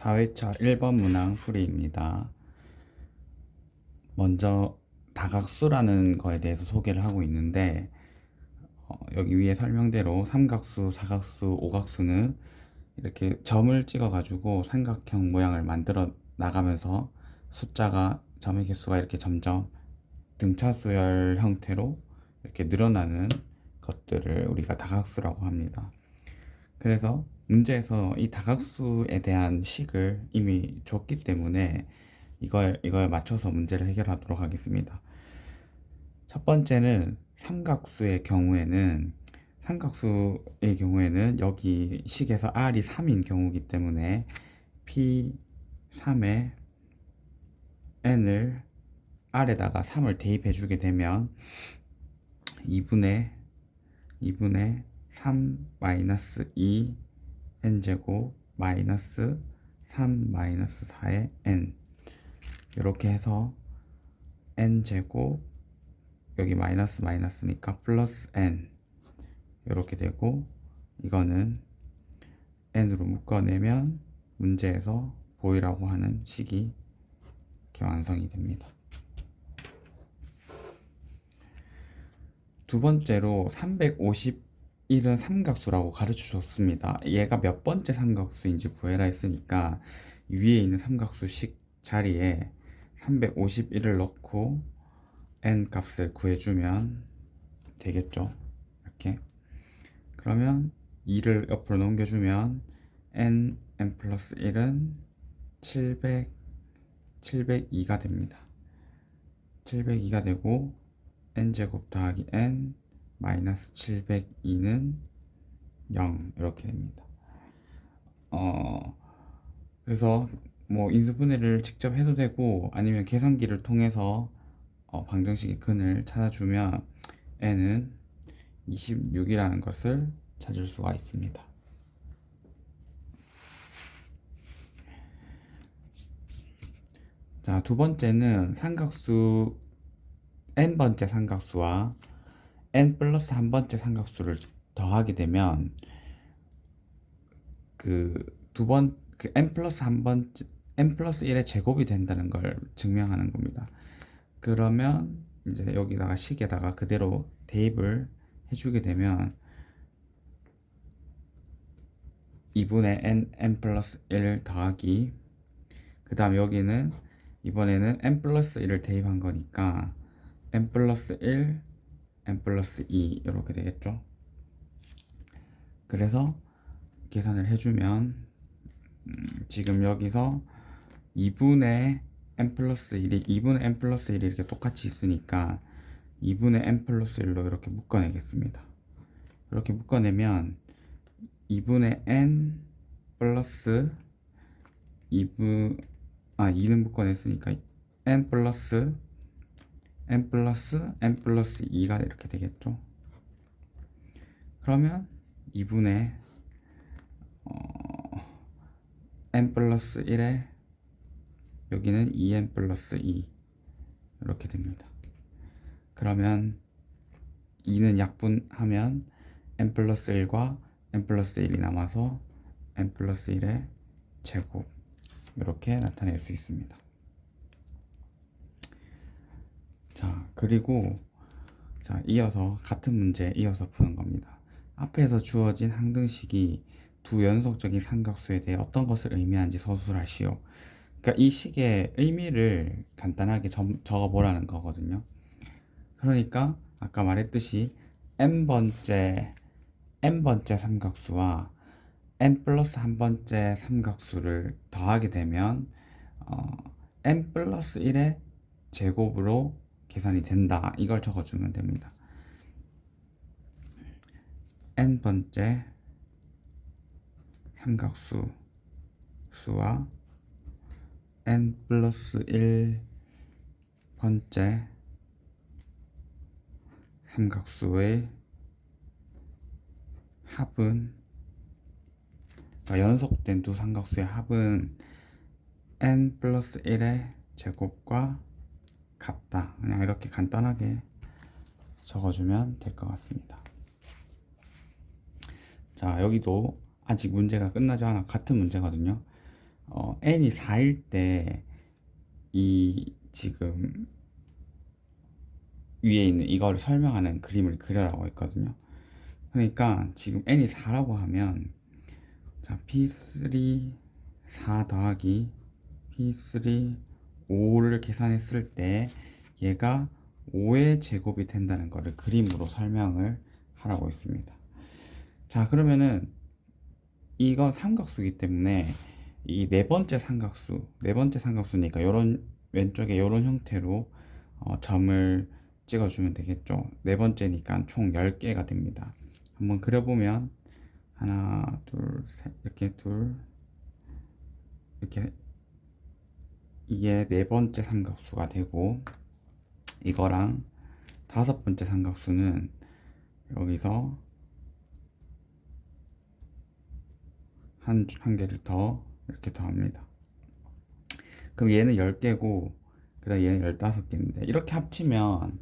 4회차 1번 문항 풀이입니다. 먼저 다각수라는 거에 대해서 소개를 하고 있는데 여기 위에 설명대로 삼각수, 사각수, 오각수는 이렇게 점을 찍어 가지고 삼각형 모양을 만들어 나가면서 숫자가 점의 개수가 이렇게 점점 등차수열 형태로 이렇게 늘어나는 것들을 우리가 다각수라고 합니다. 그래서 문제에서 이 다각수에 대한 식을 이미 줬기 때문에 이거에 맞춰서 문제를 해결하도록 하겠습니다. 첫 번째는 삼각수의 경우에는 여기 식에서 R이 3인 경우이기 때문에 P3에 N을 R에다가 3을 대입해 주게 되면 2분의 3 마이너스 2 n제곱 마이너스 3 마이너스 4의 n 이렇게 해서 n제곱 여기 마이너스 마이너스니까 플러스 n 이렇게 되고 이거는 n으로 묶어내면 문제에서 보이라고 하는 식이 이렇게 완성이 됩니다. 두 번째로 351은 삼각수라고 가르쳐 줬습니다. 얘가 몇 번째 삼각수인지 구해라 했으니까 위에 있는 삼각수식 자리에 351을 넣고 n 값을 구해주면 되겠죠. 이렇게. 그러면 2를 옆으로 넘겨주면 n 플러스 1은 702가 됩니다. 702가 되고 n제곱 더하기 n 마이너스 702는 0 이렇게 됩니다. 그래서 뭐 인수분해를 직접 해도 되고 아니면 계산기를 통해서 방정식의 근을 찾아주면 n은 26이라는 것을 찾을 수가 있습니다. 자, 두 번째는 삼각수 n번째 삼각수와 n 플러스 한 번째 삼각수를 더하게 되면 n 플러스 한 번째 n 플러스 1의 제곱이 된다는 걸 증명하는 겁니다. 그러면 이제 여기다가 식에다가 그대로 대입을 해주게 되면 2분의 n 플러스 1 더하기 그 다음 여기는 이번에는 n 플러스 1을 대입한 거니까 n 플러스 1, n 플러스 2 이렇게 되겠죠. 그래서 계산을 해주면 지금 여기서 2분의 n 플러스 1이 2분의 n 플러스 1이 이렇게 똑같이 있으니까 2분의 n 플러스 1로 이렇게 묶어내겠습니다. 이렇게 묶어내면 2분의 n 플러스 2는 묶어냈으니까 n 플러스 n 플러스 2가 이렇게 되겠죠. 그러면 2분의 n 플러스 1에 여기는 2n 플러스 2 이렇게 됩니다. 그러면 2는 약분하면 n 플러스 1과 n 플러스 1이 남아서 n 플러스 1의 제곱 이렇게 나타낼 수 있습니다. 자, 그리고 이어서 같은 문제 이어서 푸는 겁니다. 앞에서 주어진 항등식이 두 연속적인 삼각수에 대해 어떤 것을 의미하는지 서술하시오. 그러니까 이 식의 의미를 간단하게 적어보라는 거거든요. 그러니까 아까 말했듯이 n번째 삼각수와 n 플러스 한 번째 삼각수를 더하게 되면 n 플러스 1의 제곱으로 계산이 된다. 이걸 적어주면 됩니다. n번째 삼각수와 n 플러스 1번째 삼각수의 합은 연속된 두 삼각수의 합은 n 플러스 1의 제곱과 같다. 그냥 이렇게 간단하게 적어주면 될 것 같습니다. 자, 여기도 아직 문제가 끝나지 않아 같은 문제거든요. n이 4일 때 이 지금 위에 있는 이걸 설명하는 그림을 그려라고 했거든요. 그러니까 지금 n이 4라고 하면 자 p3 4 더하기 p3 5를 계산했을 때 얘가 5의 제곱이 된다는 것을 그림으로 설명을 하라고 했습니다. 자 그러면은 이건 삼각수이기 때문에 이 네 번째 삼각수니까 요런 왼쪽에 요런 형태로 점을 찍어주면 되겠죠. 네 번째니까 총 10개가 됩니다. 한번 그려보면 하나 둘 셋 이렇게 이게 네 번째 삼각수가 되고 이거랑 다섯 번째 삼각수는 여기서 한 개를 더 이렇게 더합니다. 그럼 얘는 10개고 그 다음 얘는 15개인데 이렇게 합치면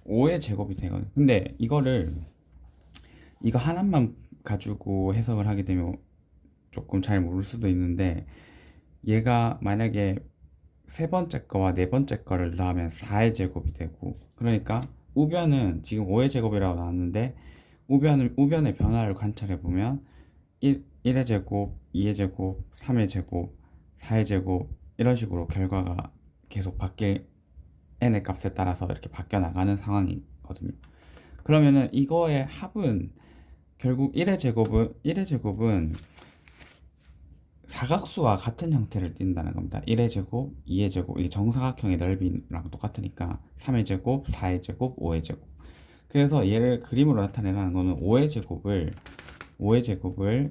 5의 제곱이 되거든요. 근데 이거 하나만 가지고 해석을 하게 되면 조금 잘 모를 수도 있는데 얘가 만약에 세 번째 거와 네 번째 거를 더하면 4의 제곱이 되고 그러니까 우변은 지금 5의 제곱이라고 나왔는데 우변의 변화를 관찰해 보면 1의 제곱, 2의 제곱, 3의 제곱, 4의 제곱 이런 식으로 결과가 계속 바뀔 n의 값에 따라서 이렇게 바뀌어 나가는 상황이거든요. 그러면은 이거의 합은 결국 1의 제곱은 사각수와 같은 형태를 띈다는 겁니다. 1의 제곱, 2의 제곱, 이게 정사각형의 넓이랑 똑같으니까 3의 제곱, 4의 제곱, 5의 제곱. 그래서 얘를 그림으로 나타내라는 거는 5의 제곱을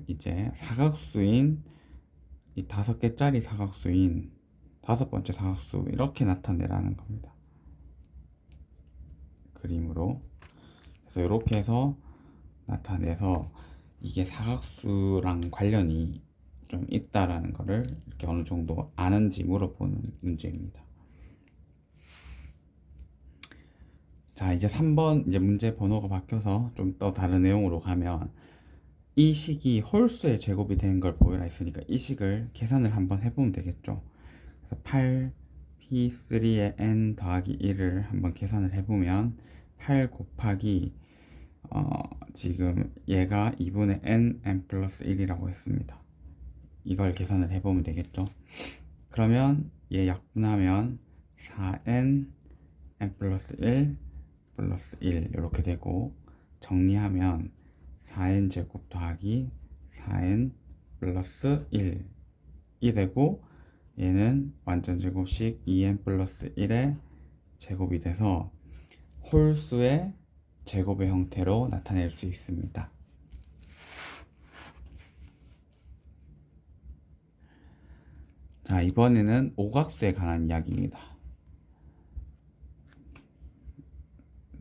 이제 사각수인 이 5개짜리 사각수인 다섯 번째 사각수 이렇게 나타내라는 겁니다. 그림으로. 그래서 이렇게 해서 나타내서 이게 사각수랑 관련이 좀 있다라는 거를 이렇게 어느 정도 아는지 물어보는 문제입니다. 자, 이제 3번 이제 문제 번호가 바뀌어서 좀 더 다른 내용으로 가면 이 식이 홀수의 제곱이 된 걸 보여라 했으니까 이 식을 계산을 한번 해보면 되겠죠. 그래서 8p3의 n 더하기 1을 한번 계산을 해보면 8 곱하기 지금 얘가 2분의 n 플러스 1이라고 했습니다. 이걸 계산을 해보면 되겠죠. 그러면 얘 약분하면 4n n 플러스 1 플러스 1 이렇게 되고 정리하면 4n 제곱 더하기 4n 플러스 1이 되고 얘는 완전 제곱식 2n 플러스 1의 제곱이 돼서 홀수의 제곱의 형태로 나타낼 수 있습니다. 자, 이번에는 오각수에 관한 이야기입니다.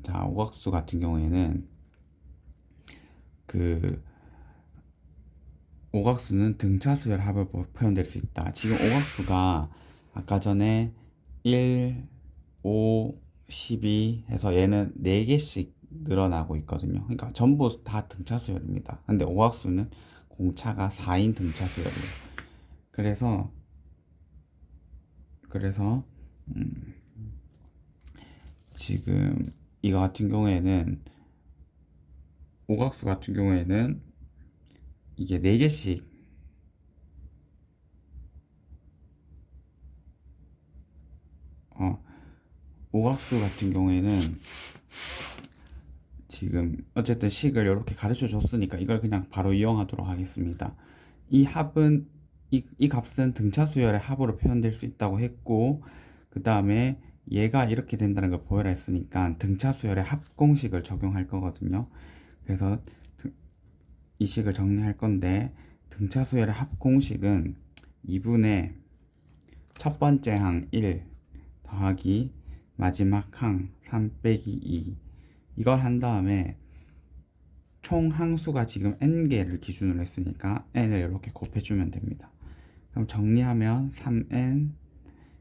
자, 오각수 같은 경우에는 오각수는 등차수열 합을 표현될 수 있다. 지금 오각수가 아까 전에 1, 5, 12 해서 얘는 4개씩 늘어나고 있거든요. 그러니까 전부 다 등차수열입니다. 근데 오각수는 공차가 4인 등차수열이에요. 그래서 지금 이거 같은 경우에는 오각수 같은 경우에는 이게 4개씩 오각수 같은 경우에는 지금 어쨌든 식을 이렇게 가르쳐 줬으니까 이걸 그냥 바로 이용하도록 하겠습니다. 이 합은 이 값은 등차수열의 합으로 표현될 수 있다고 했고 그 다음에 얘가 이렇게 된다는 걸 보여라 했으니까 등차수열의 합 공식을 적용할 거거든요. 그래서 이 식을 정리할 건데 등차수열의 합 공식은 2분의 첫 번째 항 1 더하기 마지막 항 3 빼기 2 이걸 한 다음에 총 항수가 지금 n개를 기준으로 했으니까 n을 이렇게 곱해주면 됩니다. 그럼 정리하면 3n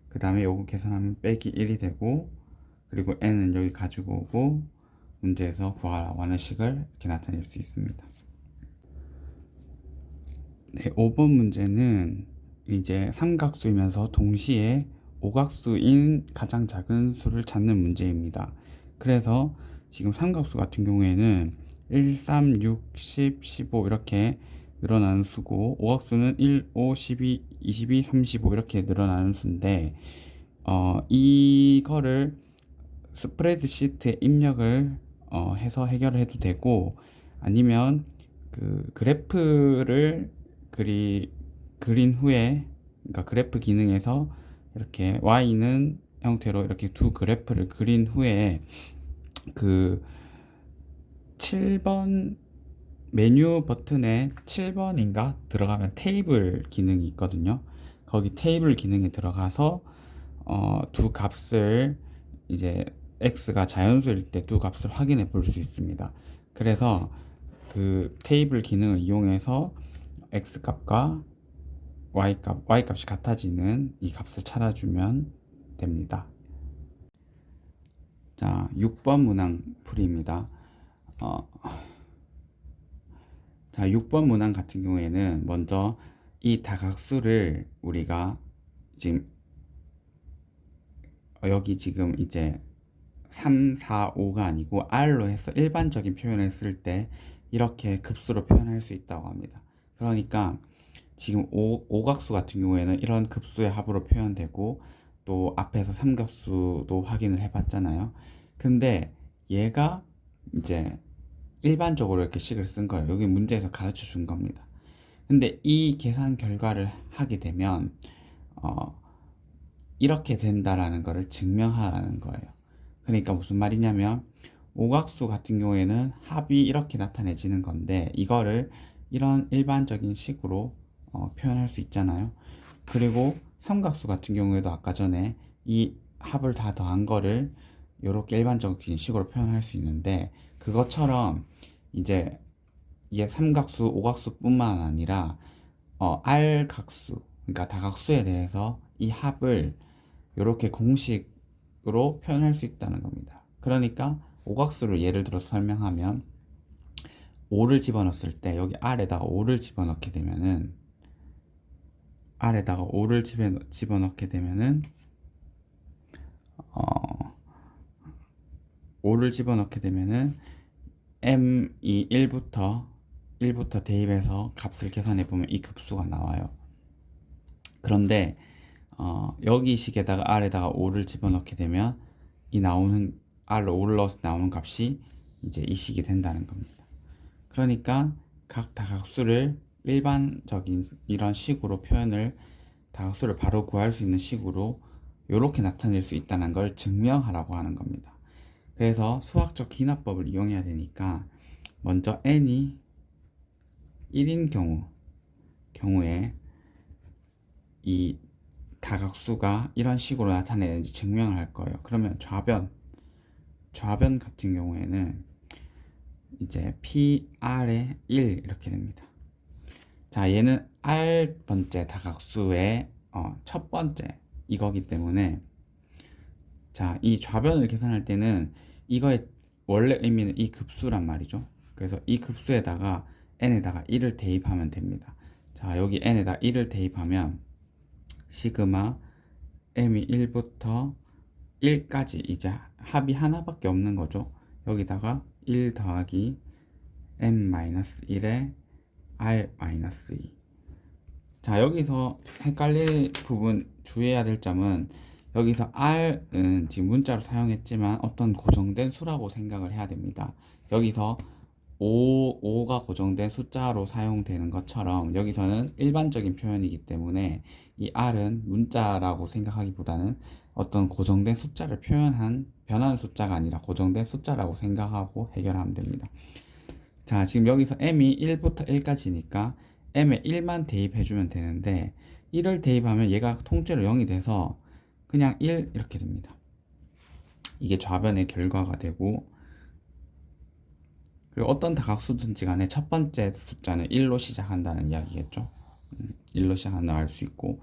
그 다음에 요거 계산하면 빼기 1이 되고 그리고 n은 여기 가지고 오고 문제에서 구하라고 하는 식을 이렇게 나타낼 수 있습니다. 네, 5번 문제는 이제 삼각수이면서 동시에 오각수인 가장 작은 수를 찾는 문제입니다. 그래서 지금 삼각수 같은 경우에는 1, 3, 6, 10, 15 이렇게 늘어나는 수고 오각수는 1, 5, 12, 22, 35 이렇게 늘어나는 수인데 이거를 스프레드시트에 입력을 해서 해결해도 되고 아니면 그 그래프를 그린 후에 그러니까 그래프 기능에서 이렇게 y는 형태로 이렇게 두 그래프를 그린 후에 그 7번 메뉴 버튼에 7번인가 들어가면 테이블 기능이 있거든요. 거기 테이블 기능에 들어가서 두 값을 이제 x가 자연수일 때 두 값을 확인해 볼 수 있습니다. 그래서 그 테이블 기능을 이용해서 x 값과 y 값이 같아지는 이 값을 찾아주면 됩니다. 자, 6번 문항 풀이입니다. 자, 6번 문항 같은 경우에는 먼저 이 다각수를 우리가 지금 여기 지금 이제 3, 4, 5가 아니고 R로 해서 일반적인 표현을 쓸 때 이렇게 급수로 표현할 수 있다고 합니다. 그러니까 지금 오각수 같은 경우에는 이런 급수의 합으로 표현되고 또 앞에서 삼각수도 확인을 해봤잖아요. 근데 얘가 이제 일반적으로 이렇게 식을 쓴 거예요. 여기 문제에서 가르쳐 준 겁니다. 근데 이 계산 결과를 하게 되면 이렇게 된다라는 것을 증명하라는 거예요. 그러니까 무슨 말이냐면 오각수 같은 경우에는 합이 이렇게 나타내지는 건데 이거를 이런 일반적인 식으로 표현할 수 있잖아요. 그리고 삼각수 같은 경우에도 아까 전에 이 합을 다 더한 거를 이렇게 일반적인 식으로 표현할 수 있는데 그것처럼 이제 이게 삼각수, 오각수뿐만 아니라 R각수, 그러니까 다각수에 대해서 이 합을 이렇게 공식으로 표현할 수 있다는 겁니다. 그러니까 오각수를 예를 들어 설명하면 5를 집어넣었을 때 여기 R에다가 5를 집어넣게 되면은 R에다가 5를 집어넣게 되면은 5를 집어넣게 되면은 m이 1부터 대입해서 값을 계산해 보면 이 급수가 나와요. 그런데 여기 식에다가 R에다가 5를 집어넣게 되면 이 나오는 R로 5를 넣어서 나오는 값이 이제 이 식이 된다는 겁니다. 그러니까 각 다각수를 일반적인 이런 식으로 표현을 다각수를 바로 구할 수 있는 식으로 이렇게 나타낼 수 있다는 걸 증명하라고 하는 겁니다. 그래서 수학적 기납법을 이용해야 되니까 먼저 n이 1인 경우에 이 다각수가 이런 식으로 나타내는지 증명을 할 거예요. 그러면 좌변 같은 경우에는 이제 PR의 1 이렇게 됩니다. 자, 얘는 R 번째 다각수의 첫 번째 이거기 때문에 자, 이 좌변을 계산할 때는 이거의 원래 의미는 이 급수란 말이죠. 그래서 이 급수에다가 n에다가 1을 대입하면 됩니다. 자, 여기 n에다 1을 대입하면 시그마 m이 1부터 1까지 이제 합이 하나밖에 없는 거죠. 여기다가 1 더하기 n-1에 r-2. 자, 여기서 헷갈릴 부분 주의해야 될 점은 여기서 r은 지금 문자로 사용했지만 어떤 고정된 수라고 생각을 해야 됩니다. 여기서 5가 고정된 숫자로 사용되는 것처럼 여기서는 일반적인 표현이기 때문에 이 r은 문자라고 생각하기보다는 어떤 고정된 숫자를 변하는 숫자가 아니라 고정된 숫자라고 생각하고 해결하면 됩니다. 자, 지금 여기서 m이 1부터 1까지니까 m에 1만 대입해주면 되는데 1을 대입하면 얘가 통째로 0이 돼서 그냥 1 이렇게 됩니다. 이게 좌변의 결과가 되고 그리고 어떤 다각수든지 간에 첫 번째 숫자는 1로 시작한다는 이야기겠죠. 1로 시작하는 걸 알 수 있고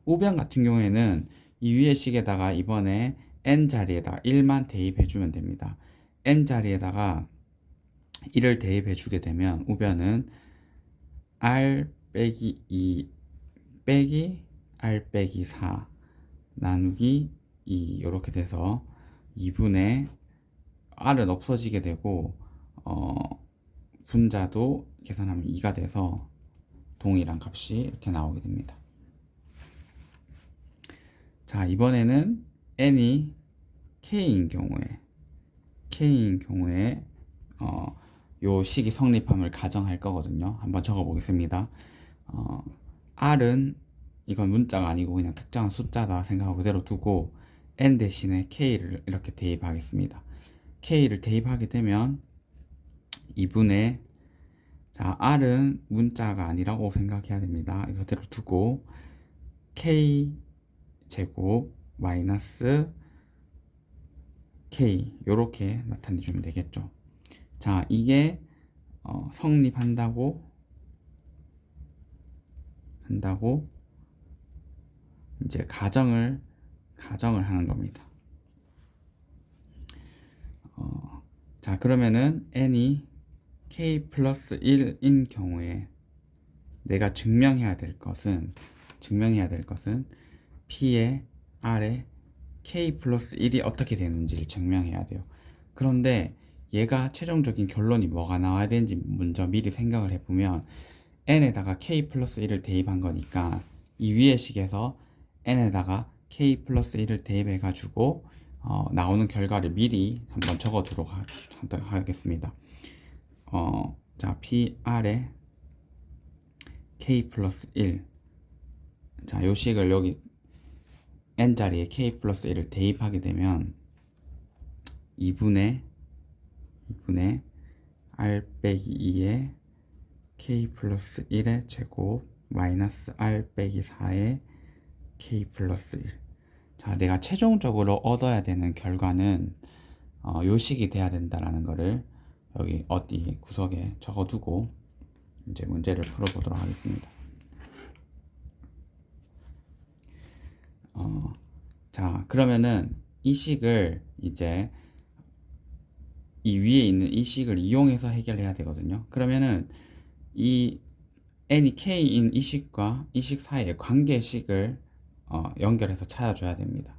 우변 같은 경우에는 이 위의 식에다가 이번에 n 자리에다가 1만 대입해주면 됩니다. n 자리에다가 1을 대입해주게 되면 우변은 r 빼기 2 빼기 r 빼기 4 나누기 2 이렇게 돼서 2분의 r은 없어지게 되고 분자도 계산하면 2가 돼서 동일한 값이 이렇게 나오게 됩니다. 자, 이번에는 n이 k인 경우에 요 식이 성립함을 가정할 거거든요. 한번 적어 보겠습니다. r은 이건 문자가 아니고 그냥 특정한 숫자다 생각하고 그대로 두고 n 대신에 k를 이렇게 대입하겠습니다. k를 대입하게 되면 2분의 자, r은 문자가 아니라고 생각해야 됩니다. 이거 그대로 두고 k 제곱 마이너스 k 요렇게 나타내주면 되겠죠. 자, 이게 성립한다고 이제 가정을 하는 겁니다. 자, 그러면은 n이 k 플러스 1인 경우에 내가 증명해야 될 것은 p의 r에 k 플러스 1이 어떻게 되는지를 증명해야 돼요. 그런데 얘가 최종적인 결론이 뭐가 나와야 되는지 먼저 미리 생각을 해보면 n에다가 k 플러스 1을 대입한 거니까 이 위의 식에서 n에다가 k 플러스 1을 대입해 가지고 나오는 결과를 미리 한번 적어 두도록 하겠습니다. 자, PR에 k 플러스 1 자, 요 식을 여기 n자리에 k 플러스 1을 대입하게 되면 2분의 r 빼기 2의 k 플러스 1의 제곱 마이너스 r 빼기 4의 k 플러스 1 자, 내가 최종적으로 얻어야 되는 결과는 요 식이 돼야 된다라는 거를 여기 어디 구석에 적어두고 이제 문제를 풀어보도록 하겠습니다. 자, 그러면은 이 식을 이제 이 위에 있는 이 식을 이용해서 해결해야 되거든요. 그러면은 이 n이 k인 이 식과 이 식 사이의 관계식을 연결해서 찾아줘야 됩니다.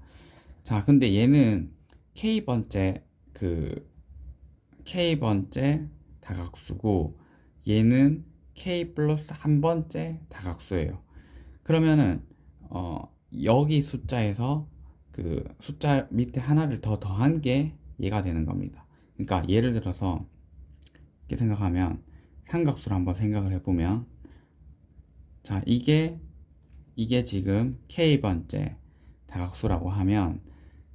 자, 근데 얘는 k번째 다각수고 얘는 k 플러스 한 번째 다각수예요. 그러면은 여기 숫자에서 그 숫자 밑에 하나를 더 더한 게 얘가 되는 겁니다. 그러니까 예를 들어서 이렇게 생각하면 삼각수를 한번 생각을 해보면 자, 이게 지금 k번째 다각수라고 하면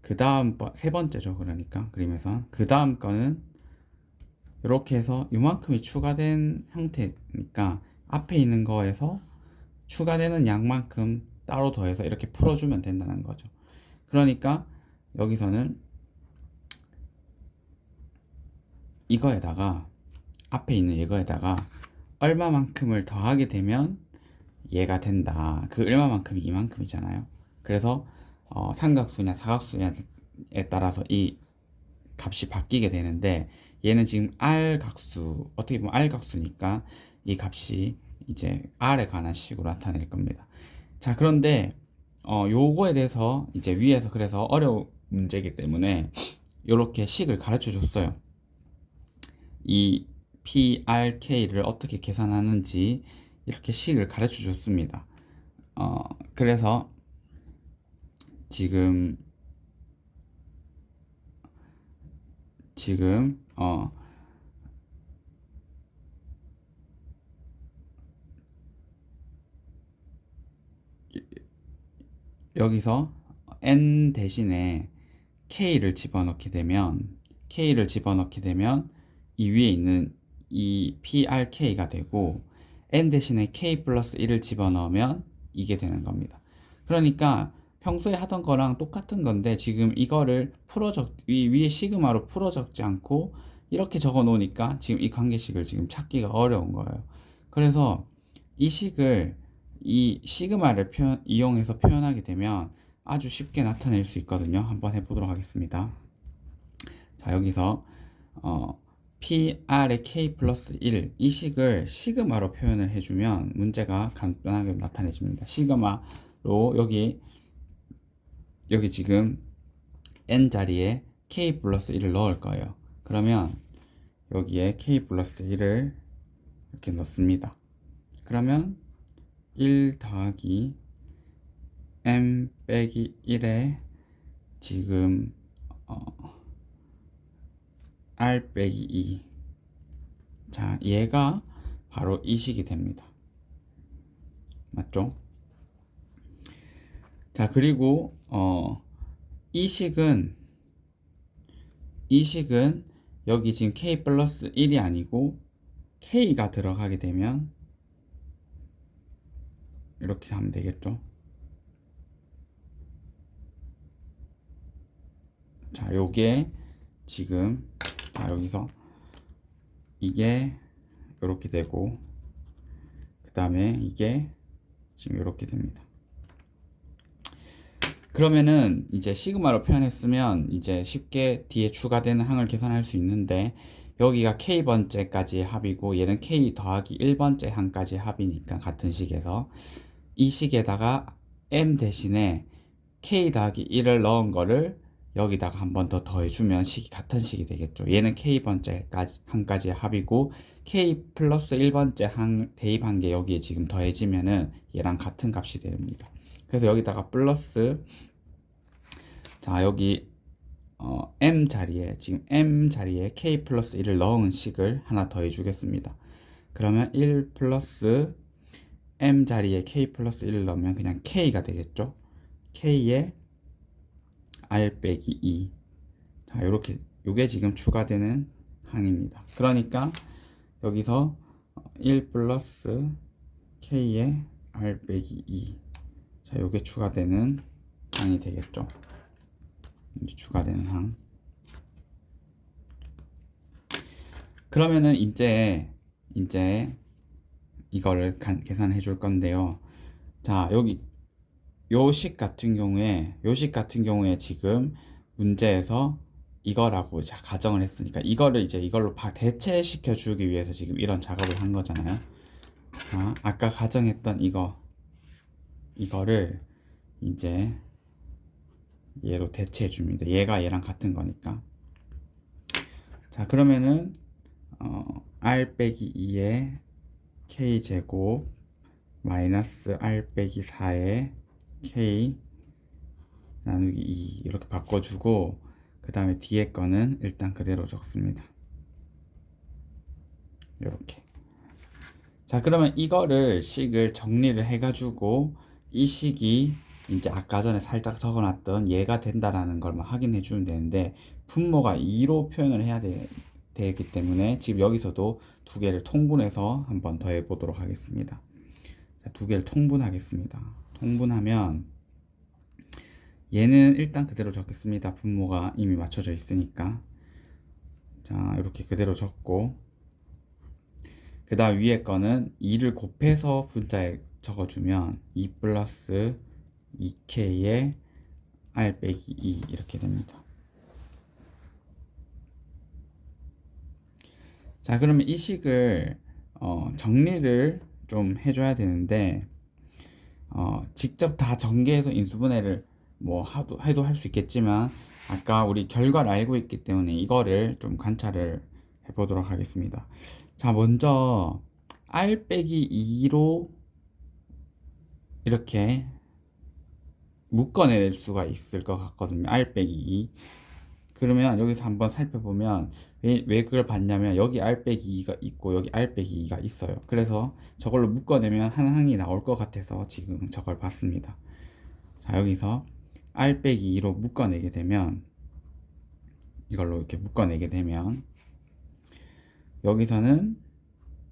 그 다음 세 번째죠. 그러니까 그림에서 그 다음 거는 이렇게 해서 이만큼이 추가된 형태니까 앞에 있는 거에서 추가되는 양만큼 따로 더해서 이렇게 풀어주면 된다는 거죠. 그러니까 여기서는 이거에다가 앞에 있는 이거에다가 얼마만큼을 더하게 되면 얘가 된다. 그 얼마만큼이 이만큼이잖아요. 그래서 삼각수냐 사각수냐에 따라서 이 값이 바뀌게 되는데 얘는 지금 R각수 어떻게 보면 R각수니까 이 값이 이제 R에 관한 식으로 나타낼 겁니다. 자, 그런데 요거에 대해서 이제 위에서 그래서 어려운 문제이기 때문에 이렇게 식을 가르쳐 줬어요. 이 PRK를 어떻게 계산하는지 이렇게 식을 가르쳐 줬습니다. 그래서 지금 여기서 n 대신에 k를 집어넣게 되면 이 위에 있는 이 PRK가 되고 n 대신에 k 플러스 1을 집어넣으면 이게 되는 겁니다. 그러니까 평소에 하던 거랑 똑같은 건데 지금 이거를 위에 시그마로 풀어 적지 않고 이렇게 적어 놓으니까 지금 이 관계식을 지금 찾기가 어려운 거예요. 그래서 이 식을 이 시그마를 이용해서 표현하게 되면 아주 쉽게 나타낼 수 있거든요. 한번 해보도록 하겠습니다. 자, 여기서 PR의 K 플러스 1, 이 식을 시그마로 표현을 해주면 문제가 간단하게 나타내집니다. 시그마로 여기 지금 N 자리에 K 플러스 1을 넣을 거예요. 그러면 여기에 K 플러스 1을 이렇게 넣습니다. 그러면 1 더하기 M 빼기 1에 지금 R 빼기 2. 자, 얘가 바로 이 식이 됩니다. 맞죠? 자, 그리고 이 식은 여기 지금 K 플러스 1이 아니고 K가 들어가게 되면 이렇게 하면 되겠죠? 자, 요게 지금 여기서 이게 이렇게 되고 그 다음에 이게 지금 이렇게 됩니다. 그러면은 이제 시그마로 표현했으면 이제 쉽게 뒤에 추가되는 항을 계산할 수 있는데, 여기가 K번째까지의 합이고 얘는 K 더하기 1번째 항까지의 합이니까 같은 식에서 이 식에다가 M 대신에 K 더하기 1을 넣은 거를 여기다가 한 번 더 더해주면 식이 같은 식이 되겠죠. 얘는 K번째 항까지의 합이고 K 플러스 1번째 항 대입한 게 여기에 지금 더해지면은 얘랑 같은 값이 됩니다. 그래서 여기다가 플러스, 자, 여기 M 자리에 지금 M 자리에 K 플러스 1을 넣은 식을 하나 더해 주겠습니다. 그러면 1 플러스 M 자리에 K 플러스 1을 넣으면 그냥 K가 되겠죠. K에 R 빼기 2. 자, 요게 지금 추가되는 항입니다. 그러니까 여기서 1 플러스 K에 R 빼기 2. 자, 요게 추가되는 항이 되겠죠. 추가되는 항. 그러면은 이제 이거를 계산해 줄 건데요. 자, 여기 요식 같은 경우에 지금 문제에서 이거라고 가정을 했으니까 이거를 이제 이걸로 대체시켜 주기 위해서 지금 이런 작업을 한 거잖아요. 자, 아까 가정했던 이거를 이제 얘로 대체해 줍니다. 얘가 얘랑 같은 거니까. 자, 그러면은 R 빼기 2에 K 제곱 마이너스 R 빼기 4에 K 나누기 2 이렇게 바꿔주고, 그 다음에 뒤에 거는 일단 그대로 적습니다. 이렇게. 자, 그러면 이거를 식을 정리를 해가지고 이 식이 이제 아까 전에 살짝 적어놨던 얘가 된다라는 걸 확인해 주면 되는데, 분모가 2로 표현을 해야 되기 때문에 지금 여기서도 두 개를 통분해서 한번 더 해보도록 하겠습니다. 자, 두 개를 통분하겠습니다. 통분하면 얘는 일단 그대로 적겠습니다. 분모가 이미 맞춰져 있으니까. 자, 이렇게 그대로 적고, 그 다음 위에 거는 2를 곱해서 분자에 적어주면 2 플러스 2K에 R 빼기 2 이렇게 됩니다. 자, 그러면 이 식을 정리를 좀 해줘야 되는데, 직접 다 전개해서 인수분해를 뭐 해도 할 수 있겠지만, 아까 우리 결과를 알고 있기 때문에 이거를 좀 관찰을 해보도록 하겠습니다. 자, 먼저 R 빼기 2로 이렇게 묶어낼 수가 있을 것 같거든요. R 빼기 2. 그러면 여기서 한번 살펴보면 왜 그걸 봤냐면 여기 R 빼기 2가 있고 여기 R 빼기 2가 있어요. 그래서 저걸로 묶어내면 한 항이 나올 것 같아서 지금 저걸 봤습니다. 자, 여기서 R 빼기 2로 묶어내게 되면, 이걸로 이렇게 묶어내게 되면 여기서는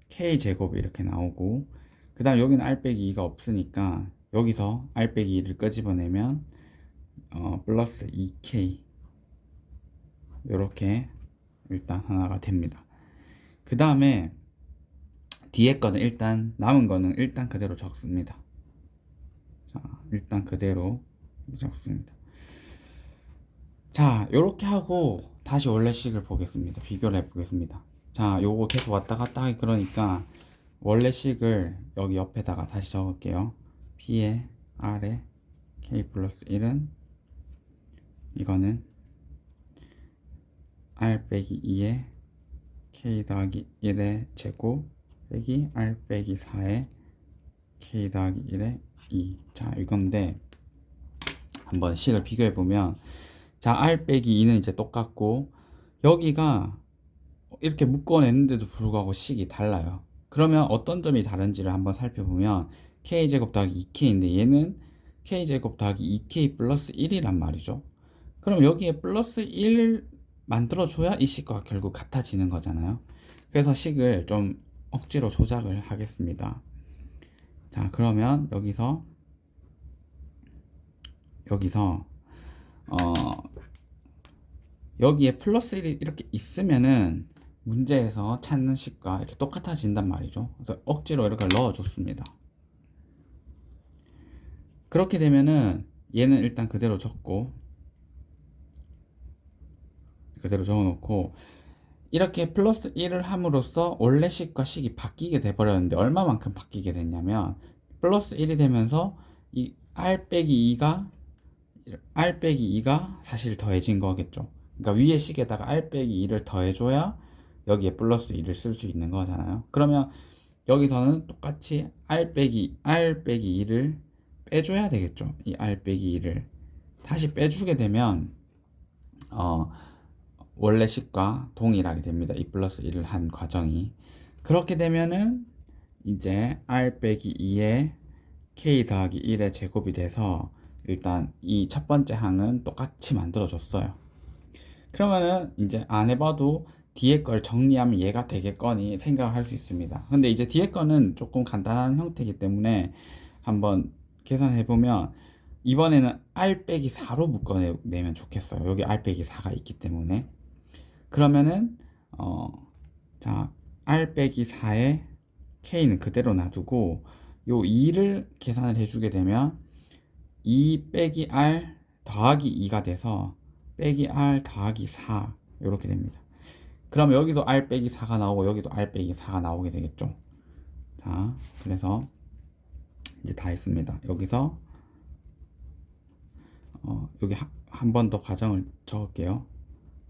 K 제곱이 이렇게 나오고, 그 다음 여기는 R 빼기 2가 없으니까 여기서 R 빼기 2를 끄집어내면 플러스 2K 이렇게 일단 하나가 됩니다. 그 다음에 뒤에 거는 일단 남은 거는 일단 그대로 적습니다. 자, 일단 그대로 적습니다. 자, 이렇게 하고 다시 원래식을 보겠습니다. 비교를 해보겠습니다. 자, 요거 계속 왔다 갔다 하기 그러니까 원래 식을 여기 옆에다가 다시 적을게요. P의 R에 K 플러스 1은 이거는 R 빼기 2에 K 더하기 1의 제곱 빼기 R 빼기 4의 K 더하기 1의 2. 자, 이건데 한번 식을 비교해 보면, 자, R 빼기 2는 이제 똑같고 여기가 이렇게 묶어냈는데도 불구하고 식이 달라요. 그러면 어떤 점이 다른지를 한번 살펴보면 K제곱 더하기 2K인데 얘는 K제곱 더하기 2K 플러스 1이란 말이죠. 그럼 여기에 플러스 1 만들어줘야 이 식과 결국 같아지는 거잖아요. 그래서 식을 좀 억지로 조작을 하겠습니다. 자, 그러면 여기서 여기에 플러스 1이 이렇게 있으면은 문제에서 찾는 식과 이렇게 똑같아진단 말이죠. 그래서 억지로 이렇게 넣어줬습니다. 그렇게 되면은 얘는 일단 그대로 적고, 그대로 적어놓고, 이렇게 플러스 1을 함으로써 원래 식과 식이 바뀌게 돼버렸는데 얼마만큼 바뀌게 됐냐면, 플러스 1이 되면서 이 R 빼기 2가 사실 더해진 거겠죠. 그러니까 위에 식에다가 R 빼기 2를 더해줘야 여기에 플러스 1을 쓸 수 있는 거잖아요. 그러면 여기서는 똑같이 R 빼기 2를 빼줘야 되겠죠. 이 R 빼기 2를 다시 빼주게 되면 원래 식과 동일하게 됩니다. 이 플러스 1을 한 과정이. 그렇게 되면은 이제 R 빼기 2에 K 더하기 1의 제곱이 돼서 일단 이 첫 번째 항은 똑같이 만들어졌어요. 그러면은 이제 안 해봐도 뒤에 걸 정리하면 얘가 되겠거니 생각을 할 수 있습니다. 근데 이제 뒤에 거는 조금 간단한 형태이기 때문에 한번 계산해보면 이번에는 R 빼기 4로 묶어내면 좋겠어요. 여기 R 빼기 4가 있기 때문에. 그러면은 자, R 빼기 4에 K는 그대로 놔두고 요 2를 계산을 해주게 되면 2 빼기 R 더하기 2가 돼서 빼기 R 더하기 4 이렇게 됩니다. 그럼 여기도 R 빼기 4가 나오고 여기도 R 빼기 4가 나오게 되겠죠. 자, 그래서 이제 다 했습니다. 여기서 여기 한 번 더 과정을 적을게요.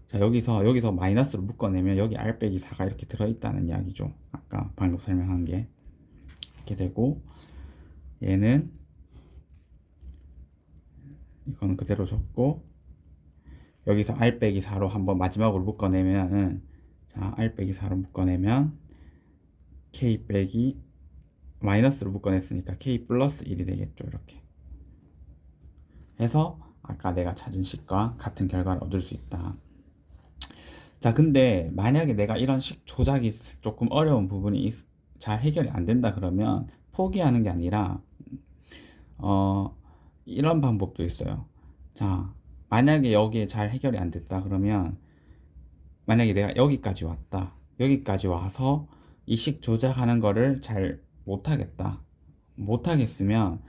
자, 여기서 마이너스를 묶어내면 여기 R 빼기 4가 이렇게 들어있다는 이야기죠. 아까 방금 설명한 게 이렇게 되고, 얘는 이거는 그대로 적고 여기서 R 빼기 4로 한번 마지막으로 묶어내면은, 자, R 빼기 4로 묶어내면 K 빼기 마이너스로 묶어냈으니까 K 플러스 1이 되겠죠. 이렇게 해서 아까 내가 찾은 식과 같은 결과를 얻을 수 있다. 자, 근데 만약에 내가 이런 식 조작이 조금 어려운 부분이 잘 해결이 안 된다 그러면 포기하는 게 아니라 이런 방법도 있어요. 자, 만약에 여기에 잘 해결이 안 됐다 그러면, 만약에 내가 여기까지 왔다, 여기까지 와서 이 식 조작하는 거를 잘 못하겠으면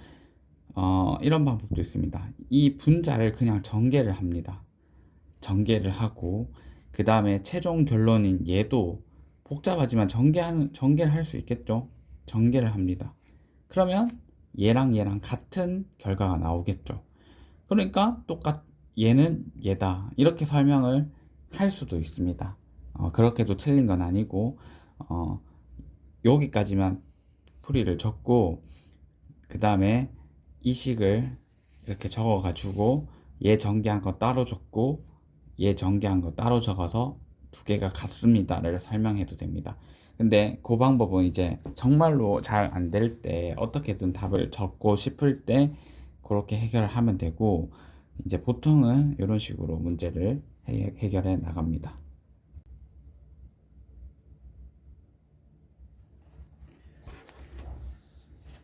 이런 방법도 있습니다. 이 분자를 그냥 전개를 합니다. 전개를 하고 그 다음에 최종 결론인 얘도 복잡하지만 전개를 할 수 있겠죠. 전개를 합니다. 그러면 얘랑 같은 결과가 나오겠죠. 그러니까 얘는 얘다 이렇게 설명을 할 수도 있습니다. 그렇게도 틀린 건 아니고 여기까지만 풀이를 적고 그 다음에 이 식을 이렇게 적어 가지고 얘 전개한 거 따로 적고 얘 전개한 거 따로 적어서 두 개가 같습니다를 설명해도 됩니다. 근데 그 방법은 이제 정말로 잘 안 될 때, 어떻게든 답을 적고 싶을 때 그렇게 해결을 하면 되고, 이제 보통은 이런 식으로 문제를 해결해 나갑니다.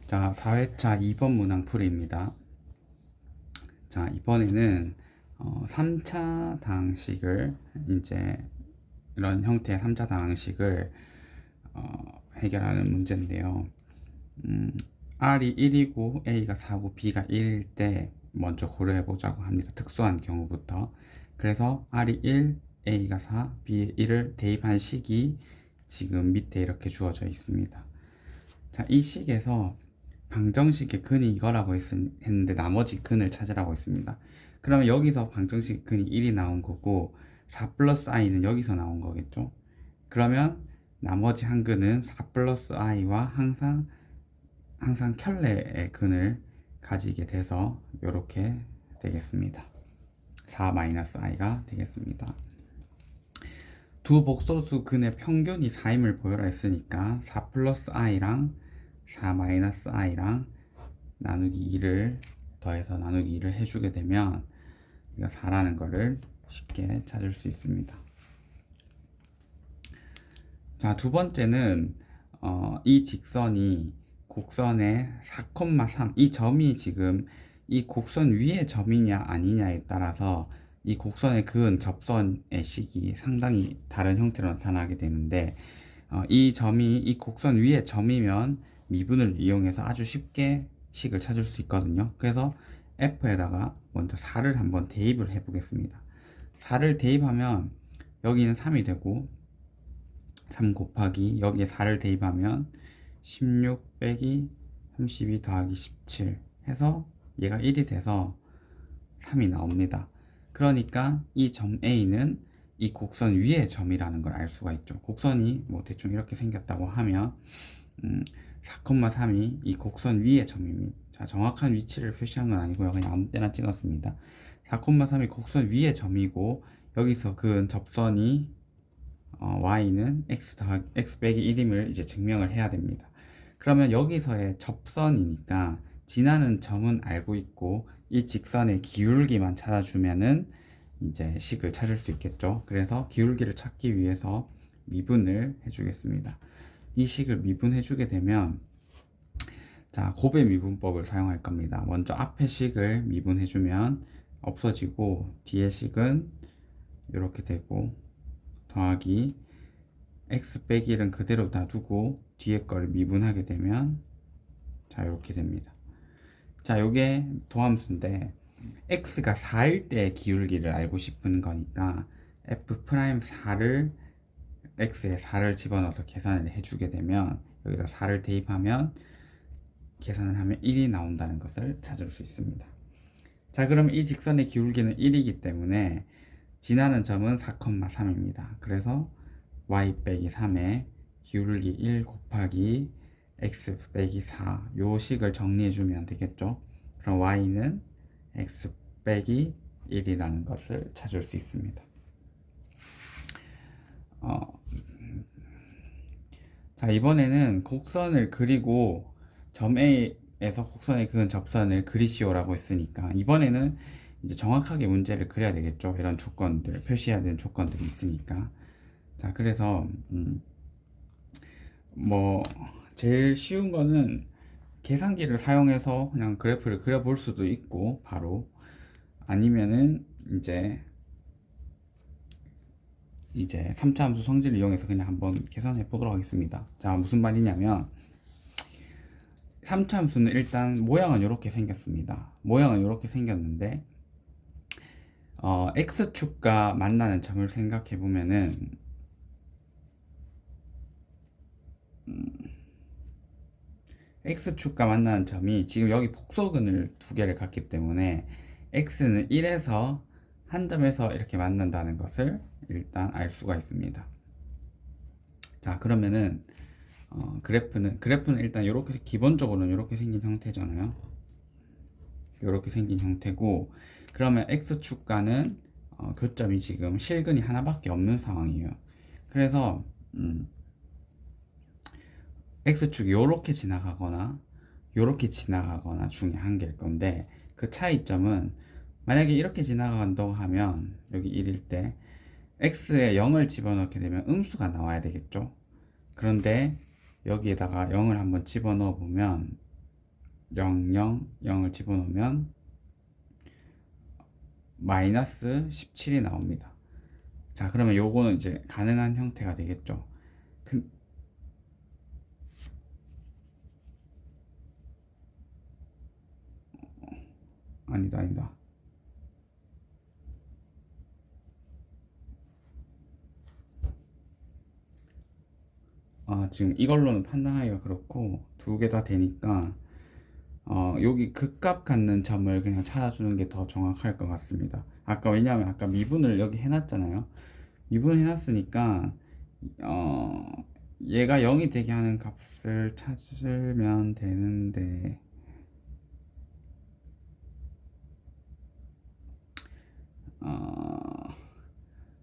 자, 4회차 2번 문항 풀이입니다. 자, 이번에는 3차 다항식을, 이제 이런 형태의 3차 다항식을 해결하는 문제인데요. R이 1이고 A가 4고 B가 1일 때 먼저 고려해 보자고 합니다. 특수한 경우부터. 그래서 R이 1, A가 4, B의 1을 대입한 식이 지금 밑에 이렇게 주어져 있습니다. 자, 이 식에서 방정식의 근이 이거라고 했는데 나머지 근을 찾으라고 했습니다. 그러면 여기서 방정식 근이 1이 나온 거고 4 플러스 i는 여기서 나온 거겠죠. 그러면 나머지 한 근은 4 플러스 i와 항상 켤레의 근을 가지게 돼서 이렇게 되겠습니다. 4 마이너스 i가 되겠습니다. 두 복소수 근의 평균이 4임을 보여라 했으니까 4 플러스 i랑 4 마이너스 i랑 나누기 2를 더해서 나누기 2를 해주게 되면 이거 4라는 거를 쉽게 찾을 수 있습니다. 자, 두 번째는 이 직선이 곡선의 4,3 이 점이 지금 이 곡선 위의 점이냐 아니냐에 따라서 이 곡선의 그은 접선의 식이 상당히 다른 형태로 나타나게 되는데 이 점이 이 곡선 위의 점이면 미분을 이용해서 아주 쉽게 식을 찾을 수 있거든요. 그래서 F에다가 먼저 4를 한번 대입을 해 보겠습니다. 4를 대입하면 여기는 3이 되고 3 곱하기 여기에 4를 대입하면 16 빼기 32 더하기 17 해서 얘가 1이 돼서 3이 나옵니다. 그러니까 이 점 A는 이 곡선 위의 점이라는 걸 알 수가 있죠. 곡선이 뭐 대충 이렇게 생겼다고 하면 4,3이 이 곡선 위의 점입니다. 자, 정확한 위치를 표시한 건 아니고요. 그냥 아무 때나 찍었습니다. 4,3이 곡선 위의 점이고 여기서 그 접선이 y는 x 빼기 1임을 이제 증명을 해야 됩니다. 그러면 여기서의 접선이니까 지나는 점은 알고 있고 이 직선의 기울기만 찾아주면은 이제 식을 찾을 수 있겠죠. 그래서 기울기를 찾기 위해서 미분을 해주겠습니다. 이 식을 미분해주게 되면 자, 곱의 미분법을 사용할 겁니다. 먼저 앞에 식을 미분해주면 없어지고 뒤에 식은 이렇게 되고 더하기 x 빼기 1은 그대로 놔두고 뒤에 거를 미분하게 되면 자, 이렇게 됩니다. 자, 요게 도함수인데 x가 4일 때 기울기를 알고 싶은 거니까 f'4를 x에 4를 집어넣어서 계산을 해주게 되면 여기다 4를 대입하면 계산을 하면 1이 나온다는 것을 찾을 수 있습니다. 자, 그럼 이 직선의 기울기는 1이기 때문에 지나는 점은 4,3입니다. 그래서 y 빼기 3에 기울기 1 곱하기 x 빼기 4 요 식을 정리해주면 되겠죠. 그럼 y는 x 빼기 1이라는 것을 찾을 수 있습니다. 자, 이번에는 곡선을 그리고 점 A에서 곡선에 그은 접선을 그리시오라고 했으니까 이번에는 이제 정확하게 문제를 그려야 되겠죠. 이런 조건들, 표시해야 되는 조건들이 있으니까. 자, 그래서 뭐 제일 쉬운 거는 계산기를 사용해서 그냥 그래프를 그려볼 수도 있고 바로 아니면은 이제 3차 함수 성질을 이용해서 그냥 한번 계산해 보도록 하겠습니다. 자, 무슨 말이냐면 3차 함수는 일단 모양은 이렇게 생겼습니다. 모양은 이렇게 생겼는데 x축과 만나는 점을 생각해 보면은 x축과 만나는 점이 지금 여기 복소근을 두 개를 갖기 때문에 x는 1에서 한 점에서 이렇게 만난다는 것을 일단 알 수가 있습니다. 자, 그러면은 그래프는 일단 이렇게 기본적으로는 이렇게 생긴 형태잖아요. 이렇게 생긴 형태고 그러면 x축과는 교점이 지금 실근이 하나밖에 없는 상황이에요. 그래서 x축이 요렇게 지나가거나 요렇게 지나가거나 중에 한 개일 건데 그 차이점은 만약에 이렇게 지나간다고 하면 여기 1일 때 x에 0을 집어넣게 되면 음수가 나와야 되겠죠. 그런데 여기에다가 0을 한번 집어넣어 보면 0, 0, 0을 집어넣으면 마이너스 17이 나옵니다. 자, 그러면 요거는 이제 가능한 형태가 되겠죠. 아니다. 지금 이걸로는 판단하기가 그렇고 두 개 다 되니까 여기 극값 갖는 점을 그냥 찾아주는 게 더 정확할 것 같습니다. 왜냐하면 아까 미분을 여기 해놨잖아요. 미분을 해놨으니까 얘가 0이 되게 하는 값을 찾으면 되는데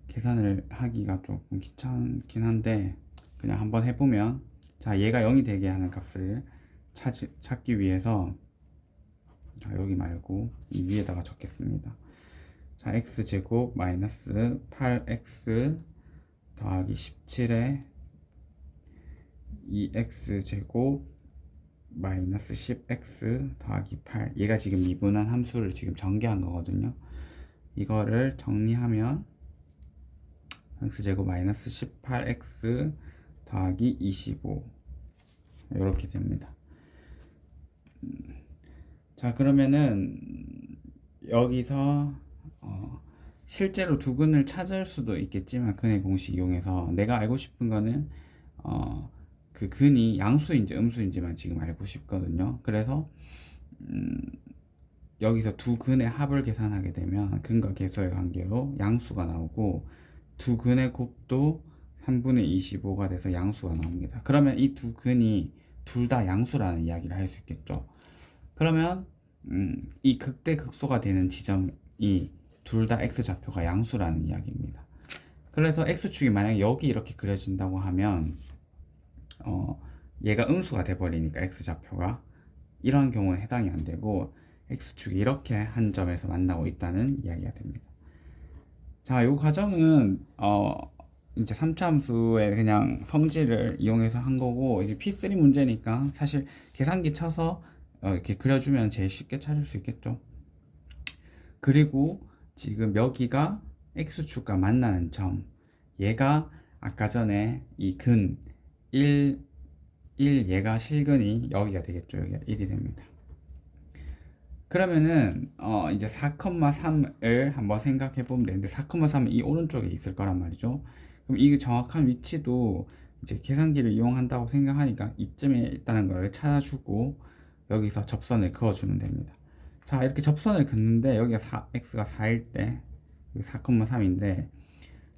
계산을 하기가 조금 귀찮긴 한데 그냥 한번 해보면, 자 얘가 0이 되게 하는 값을 찾기 위해서 여기 말고 이 위에다가 적겠습니다. 자 x제곱 마이너스 8x 더하기 17에 2x제곱 마이너스 10x 더하기 8, 얘가 지금 미분한 함수를 지금 전개한 거거든요. 이거를 정리하면 x제곱 마이너스 18x 더하기 25 이렇게 됩니다. 자 그러면은 여기서 실제로 두 근을 찾을 수도 있겠지만 근의 공식 이용해서 내가 알고 싶은 거는 그 근이 양수인지 음수인지만 지금 알고 싶거든요. 그래서 여기서 두 근의 합을 계산하게 되면 근과 계수의 관계로 양수가 나오고 두 근의 곱도 3분의 25가 돼서 양수가 나옵니다. 그러면 이 두 근이 둘 다 양수라는 이야기를 할 수 있겠죠. 그러면 이 극대극소가 되는 지점이 둘 다 x좌표가 양수라는 이야기입니다. 그래서 x축이 만약에 여기 이렇게 그려진다고 하면 얘가 음수가 돼버리니까 x좌표가 이런 경우는 해당이 안 되고 x축이 이렇게 한 점에서 만나고 있다는 이야기가 됩니다. 자, 이 과정은 이제 3차 함수의 그냥 성질을 이용해서 한 거고, 이제 P3 문제니까 사실 계산기 쳐서 이렇게 그려주면 제일 쉽게 찾을 수 있겠죠. 그리고 지금 여기가 x축과 만나는 점, 얘가 아까 전에 이 근 1 얘가 실근이 여기가 되겠죠. 여기가 1이 됩니다. 그러면은 이제 4,3을 한번 생각해 보면 되는데 4,3은 이 오른쪽에 있을 거란 말이죠. 그럼 이 정확한 위치도 이제 계산기를 이용한다고 생각하니까 이쯤에 있다는 걸 찾아주고 여기서 접선을 그어주면 됩니다. 자 이렇게 접선을 긋는데 여기가 x가 4일 때 여기 4,3인데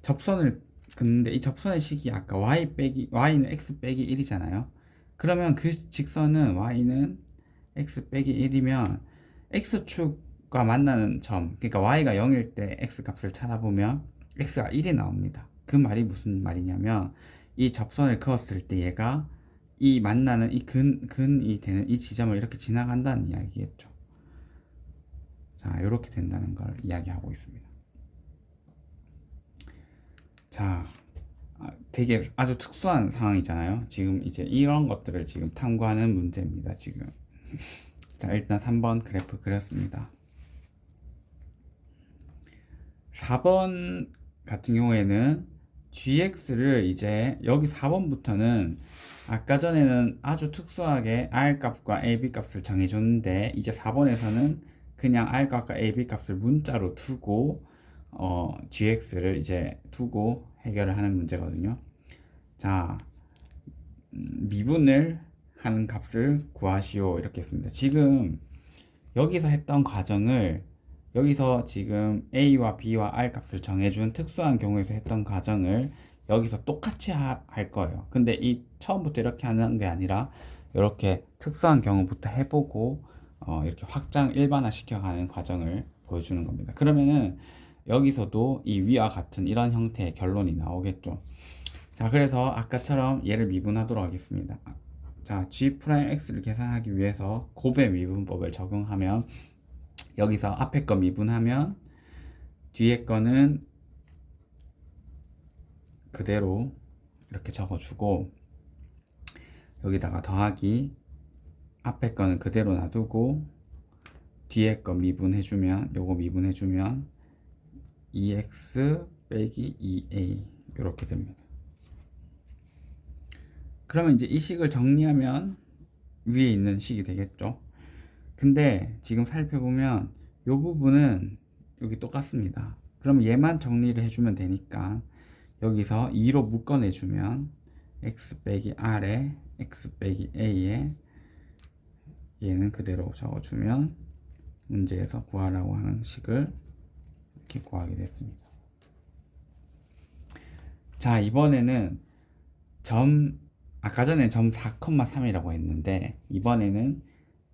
접선을 긋는데 이 접선의 식이 아까 y는 x 빼기 1이잖아요. 그러면 그 직선은 y는 x 빼기 1이면 x축과 만나는 점, 그러니까 y가 0일 때 x 값을 찾아보면 x가 1이 나옵니다. 그 말이 무슨 말이냐면 이 접선을 그었을 때 얘가 이 만나는 이 근이 되는 이 지점을 이렇게 지나간다는 이야기겠죠. 자, 이렇게 된다는 걸 이야기하고 있습니다. 자, 되게 아주 특수한 상황이잖아요. 지금 이제 이런 것들을 지금 탐구하는 문제입니다. 지금. 자, 일단 3번 그래프 그렸습니다. 4번 같은 경우에는 gx를 이제 여기 4번부터는 아까 전에는 아주 특수하게 r 값과 ab 값을 정해줬는데 이제 4번에서는 그냥 r 값과 ab 값을 문자로 두고 gx를 이제 두고 해결을 하는 문제거든요. 자, 미분을 하는 값을 구하시오 이렇게 했습니다. 지금 여기서 했던 과정을 여기서 지금 a와 b와 r 값을 정해준 특수한 경우에서 했던 과정을 여기서 똑같이 할 거예요. 근데 이 처음부터 이렇게 하는 게 아니라 이렇게 특수한 경우부터 해보고 이렇게 확장 일반화 시켜가는 과정을 보여주는 겁니다. 그러면은 여기서도 이 위와 같은 이런 형태의 결론이 나오겠죠. 자, 그래서 아까처럼 얘를 미분하도록 하겠습니다. 자, g'x를 계산하기 위해서 곱의 미분법을 적용하면 여기서 앞에 거 미분하면 뒤에 거는 그대로 이렇게 적어주고 여기다가 더하기 앞에 거는 그대로 놔두고 뒤에 거 미분해주면 요거 미분해주면 2x 빼기 2a 이렇게 됩니다. 그러면 이제 이 식을 정리하면 위에 있는 식이 되겠죠. 근데 지금 살펴보면 이 부분은 여기 똑같습니다. 그럼 얘만 정리를 해주면 되니까 여기서 2로 묶어내주면 x 빼기 r에 x 빼기 a에 얘는 그대로 적어주면 문제에서 구하라고 하는 식을 이렇게 구하게 됐습니다. 자, 이번에는 아까 전에 점 4,3이라고 했는데 이번에는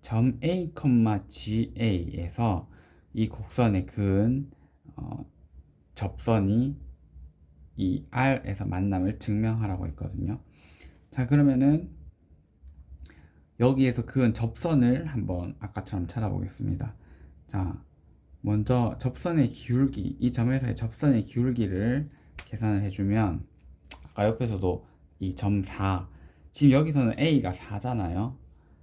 점 A, GA에서 이 곡선에 그은 접선이 이 R에서 만남을 증명하라고 했거든요. 자, 그러면은 여기에서 그은 접선을 한번 아까처럼 찾아보겠습니다. 자, 먼저 접선의 기울기, 이 점에서의 접선의 기울기를 계산을 해주면 아까 옆에서도 이 점 4, 지금 여기서는 A가 4잖아요.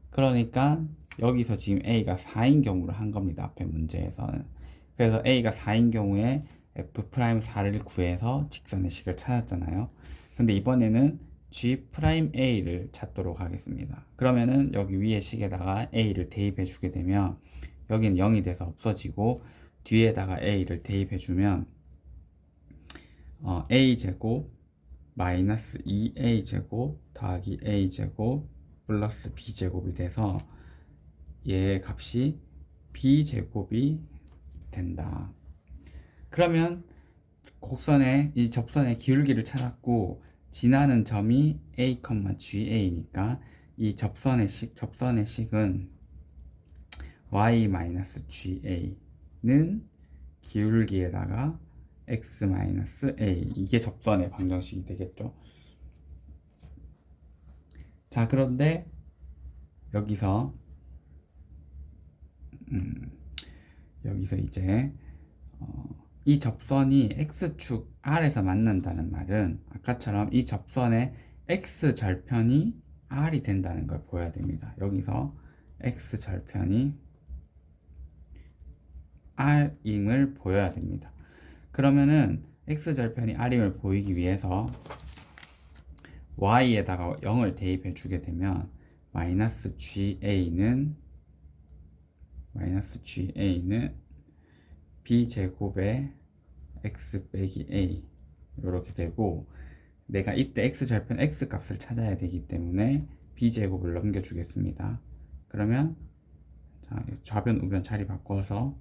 그러니까 여기서 지금 A가 4인 경우를 한 겁니다. 앞에 문제에서는. 그래서 A가 4인 경우에 F'4를 구해서 직선의 식을 찾았잖아요. 근데 이번에는 G'A를 찾도록 하겠습니다. 그러면은 여기 위에 식에다가 A를 대입해 주게 되면 여기는 0이 돼서 없어지고 뒤에다가 A를 대입해 주면 A제곱 마이너스 2A제곱 더하기 A제곱 플러스 B제곱이 돼서 얘의 값이 B제곱이 된다. 그러면 곡선의 이 접선의 기울기를 찾았고 지나는 점이 A, GA니까 이 접선의 식은 y-GA는 기울기에다가 x-a, 이게 접선의 방정식이 되겠죠. 자, 그런데 여기서 이제 이 접선이 x축 r에서 만난다는 말은 아까처럼 이 접선의 x절편이 r이 된다는 걸 보여야 됩니다. 여기서 x절편이 r임을 보여야 됩니다. 그러면은 x절편이 r임을 보이기 위해서 y에다가 0을 대입해 주게 되면 마이너스 GA는 b제곱에 x 빼기 a 이렇게 되고 내가 이때 x절편 x값을 찾아야 되기 때문에 b제곱을 넘겨주겠습니다. 그러면 자, 좌변 우변 자리 바꿔서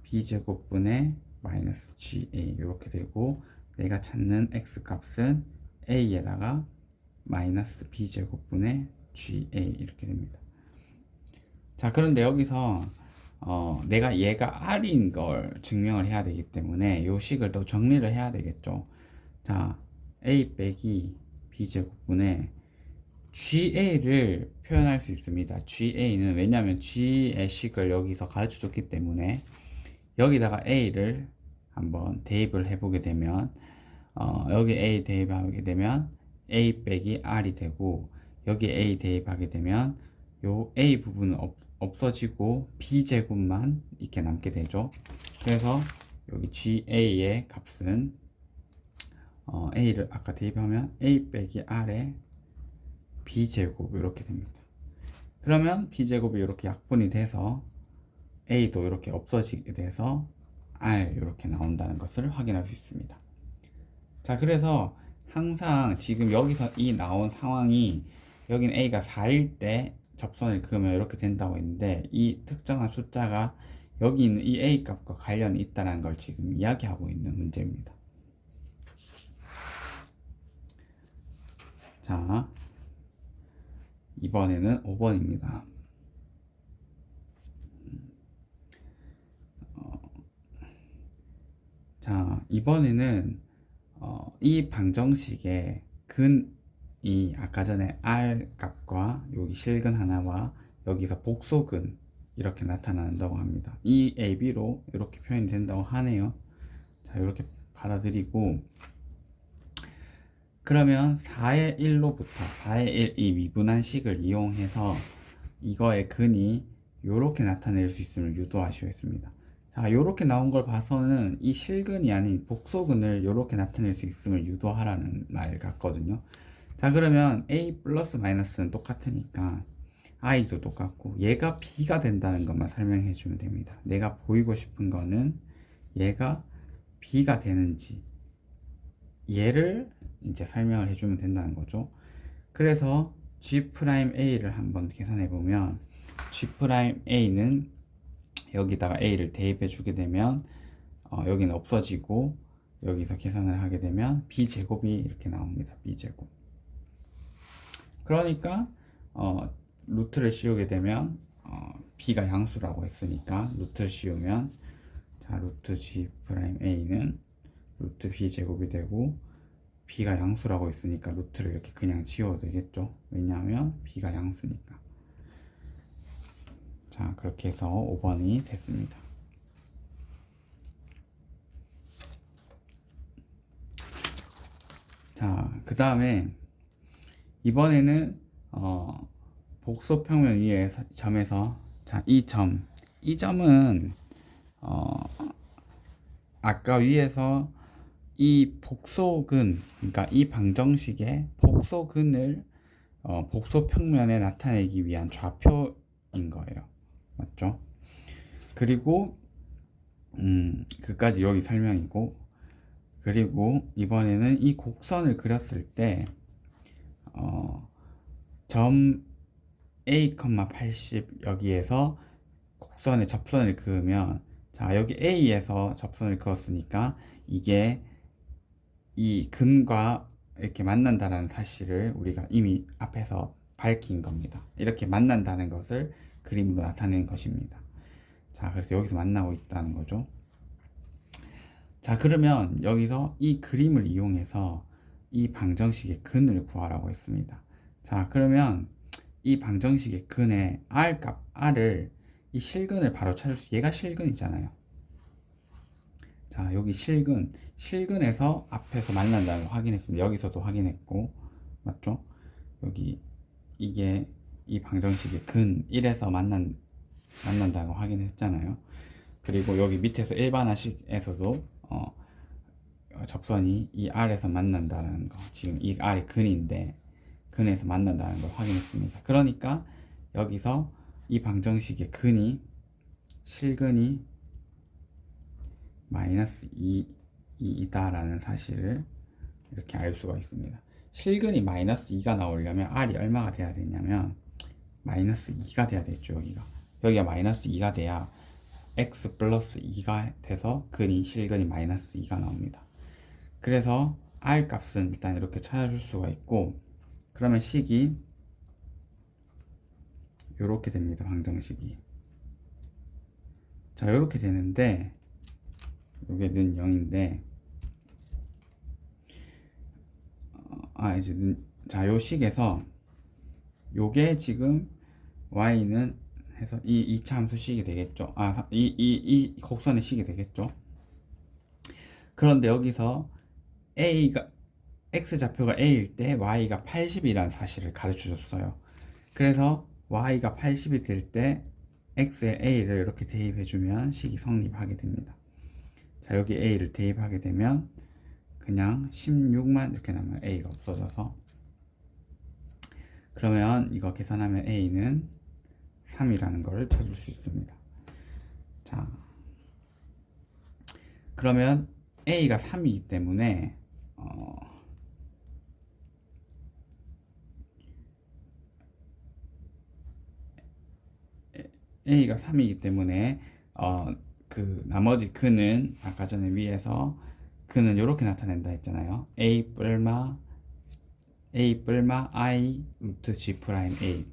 b제곱분의 마이너스 GA 이렇게 되고 내가 찾는 x값은 a에다가 마이너스 b제곱분의 GA 이렇게 됩니다. 자, 그런데 여기서 내가 얘가 r인 걸 증명을 해야 되기 때문에 요 식을 또 정리를 해야 되겠죠. 자, a 빼기 b제곱분의 GA를 표현할 수 있습니다. GA는 왜냐하면 G의 식을 여기서 가르쳐 줬기 때문에 여기다가 A를 한번 대입을 해보게 되면 여기 A 대입하게 되면 A 빼기 R이 되고 여기 A 대입하게 되면 요 A 부분은 없어지고 B제곱만 이렇게 남게 되죠. 그래서 여기 GA의 값은 A를 아까 대입하면 A 빼기 R에 B제곱 이렇게 됩니다. 그러면 B제곱이 이렇게 약분이 돼서 A도 이렇게 없어지게 돼서 R 이렇게 나온다는 것을 확인할 수 있습니다. 자, 그래서 항상 지금 여기서 이 나온 상황이 여기는 A가 4일 때 접선을 그으면 이렇게 된다고 했는데 이 특정한 숫자가 여기 있는 이 A 값과 관련이 있다는 걸 지금 이야기하고 있는 문제입니다. 자, 이번에는 5번입니다. 자, 이번에는 이 방정식의 근이 아까 전에 R 값과 여기 실근 하나와 여기서 복소근 이렇게 나타난다고 합니다. 이 AB로 이렇게 표현이 된다고 하네요. 자, 이렇게 받아들이고 그러면 4의 1로부터 4의 1 이 미분한식을 이용해서 이거의 근이 이렇게 나타낼 수 있음을 유도하시오 했습니다. 자, 이렇게 나온 걸 봐서는 이 실근이 아닌 복소근을 이렇게 나타낼 수 있음을 유도하라는 말 같거든요. 자, 그러면 A 플러스 마이너스는 똑같으니까 I도 똑같고 얘가 B가 된다는 것만 설명해 주면 됩니다. 내가 보이고 싶은 거는 얘가 B가 되는지 얘를 이제 설명을 해주면 된다는 거죠. 그래서 G'A를 한번 계산해 보면 G'A는 여기다가 A를 대입해 주게 되면 여기는 없어지고 여기서 계산을 하게 되면 B제곱이 이렇게 나옵니다. B제곱. 그러니까 루트를 씌우게 되면 B가 양수라고 했으니까 루트를 씌우면 자 루트 G'A는 루트 B제곱이 되고 B가 양수라고 했으니까 루트를 이렇게 그냥 지워도 되겠죠. 왜냐하면 B가 양수니까. 자 그렇게 해서 5번이 됐습니다. 자 그 다음에 이번에는 복소평면 위에 점에서 자 이 점은 아까 위에서 이 복소근, 그러니까 이 방정식의 복소근을 복소평면에 나타내기 위한 좌표인 거예요. 맞죠? 그리고 그까지 여기 설명이고, 그리고 이번에는 이 곡선을 그렸을 때 점 A, 80 여기에서 곡선에 접선을 그으면 자 여기 A에서 접선을 그었으니까 이게 이 근과 이렇게 만난다는 사실을 우리가 이미 앞에서 밝힌 겁니다. 이렇게 만난다는 것을 그림으로 나타낸 것입니다. 자 그래서 여기서 만나고 있다는 거죠. 자 그러면 여기서 이 그림을 이용해서 이 방정식의 근을 구하라고 했습니다. 자 그러면 이 방정식의 근의 R값, R을 이 실근을 바로 찾을 수, 얘가 실근이잖아요. 자 여기 실근에서 앞에서 만난다는 걸 확인했습니다. 여기서도 확인했고 맞죠? 여기 이게 이 방정식의 근 1에서 만난다는 걸 확인했잖아요. 그리고 여기 밑에서 일반화식에서도 접선이 이 R에서 만난다는 거, 지금 이 R이 근인데 근에서 만난다는 걸 확인했습니다. 그러니까 여기서 이 방정식의 실근이 마이너스 2이다라는 사실을 이렇게 알 수가 있습니다. 실근이 마이너스 2가 나오려면 R이 얼마가 돼야 되냐면 마이너스 2가 돼야 되겠죠. 여기가 마이너스 2가 돼야 x 플러스 2가 돼서 실근이 마이너스 2가 나옵니다. 그래서 R 값은 일단 이렇게 찾아줄 수가 있고, 그러면 식이 이렇게 됩니다. 방정식이 자 이렇게 되는데 요게는 0인데 자 요 식에서 요게 지금 y는 해서 이 2차 함수 식이 되겠죠. 이 곡선의 식이 되겠죠. 그런데 여기서 a가 x좌표가 a일 때 y가 80이라는 사실을 가르쳐 줬어요. 그래서 y가 80이 될 때 x에 a를 이렇게 대입해 주면 식이 성립하게 됩니다. 자 여기 a를 대입하게 되면 그냥 16만 이렇게 나면 a가 없어져서, 그러면 이거 계산하면 a는 3이라는 걸 찾을 수 있습니다. 자 그러면 a가 3이기 때문에 a가 3이기 때문에 그 나머지 근은 아까 전에 위에서 근은 이렇게 나타낸다 했잖아요. a 뿔마 i 루트 g 프라임 a.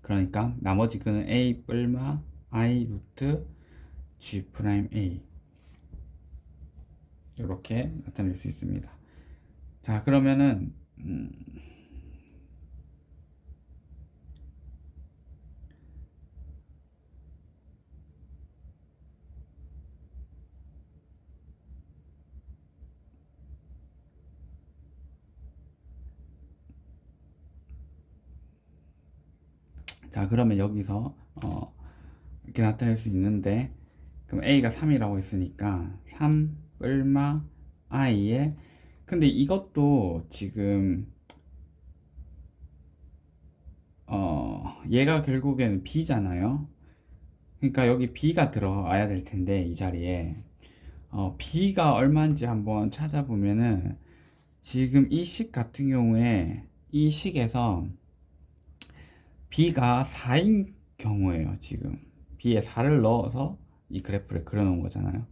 그러니까 나머지 근은 a 뿔마 i 루트 g 프라임 a 이렇게 나타낼 수 있습니다. 자 그러면은 자 그러면 여기서 이렇게 나타낼 수 있는데, 그럼 a가 3이라고 했으니까 3 뿔마 i에, 근데 이것도 지금 얘가 결국에는 b잖아요. 그러니까 여기 b가 들어와야 될 텐데 이 자리에 b가 얼마인지 한번 찾아보면은 지금 이 식 같은 경우에 이 식에서 b가 4인 경우에요. 지금 b에 4를 넣어서 이 그래프를 그려놓은 거잖아요.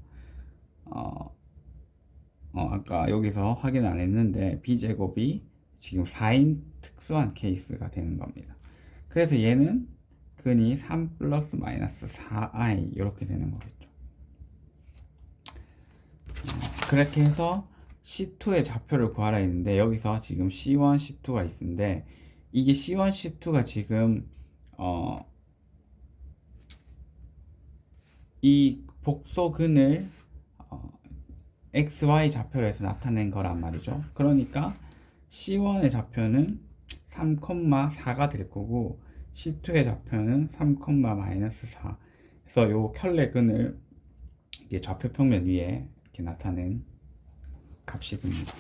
아까 여기서 확인 안 했는데 b제곱이 지금 4인 특수한 케이스가 되는 겁니다. 그래서 얘는 근이 3 플러스 마이너스 4i 이렇게 되는 거겠죠. 그렇게 해서 C2의 좌표를 구하라 했는데 여기서 지금 C1, C2가 있는데 이게 C1, C2가 지금 이 복소근을 XY 좌표로 해서 나타낸 거란 말이죠. 그러니까 C1의 좌표는 3,4가 될 거고 C2의 좌표는 3, 마이너스 4. 그래서 요 켤레근을 이게 좌표 평면 위에 이렇게 나타낸 값이 됩니다.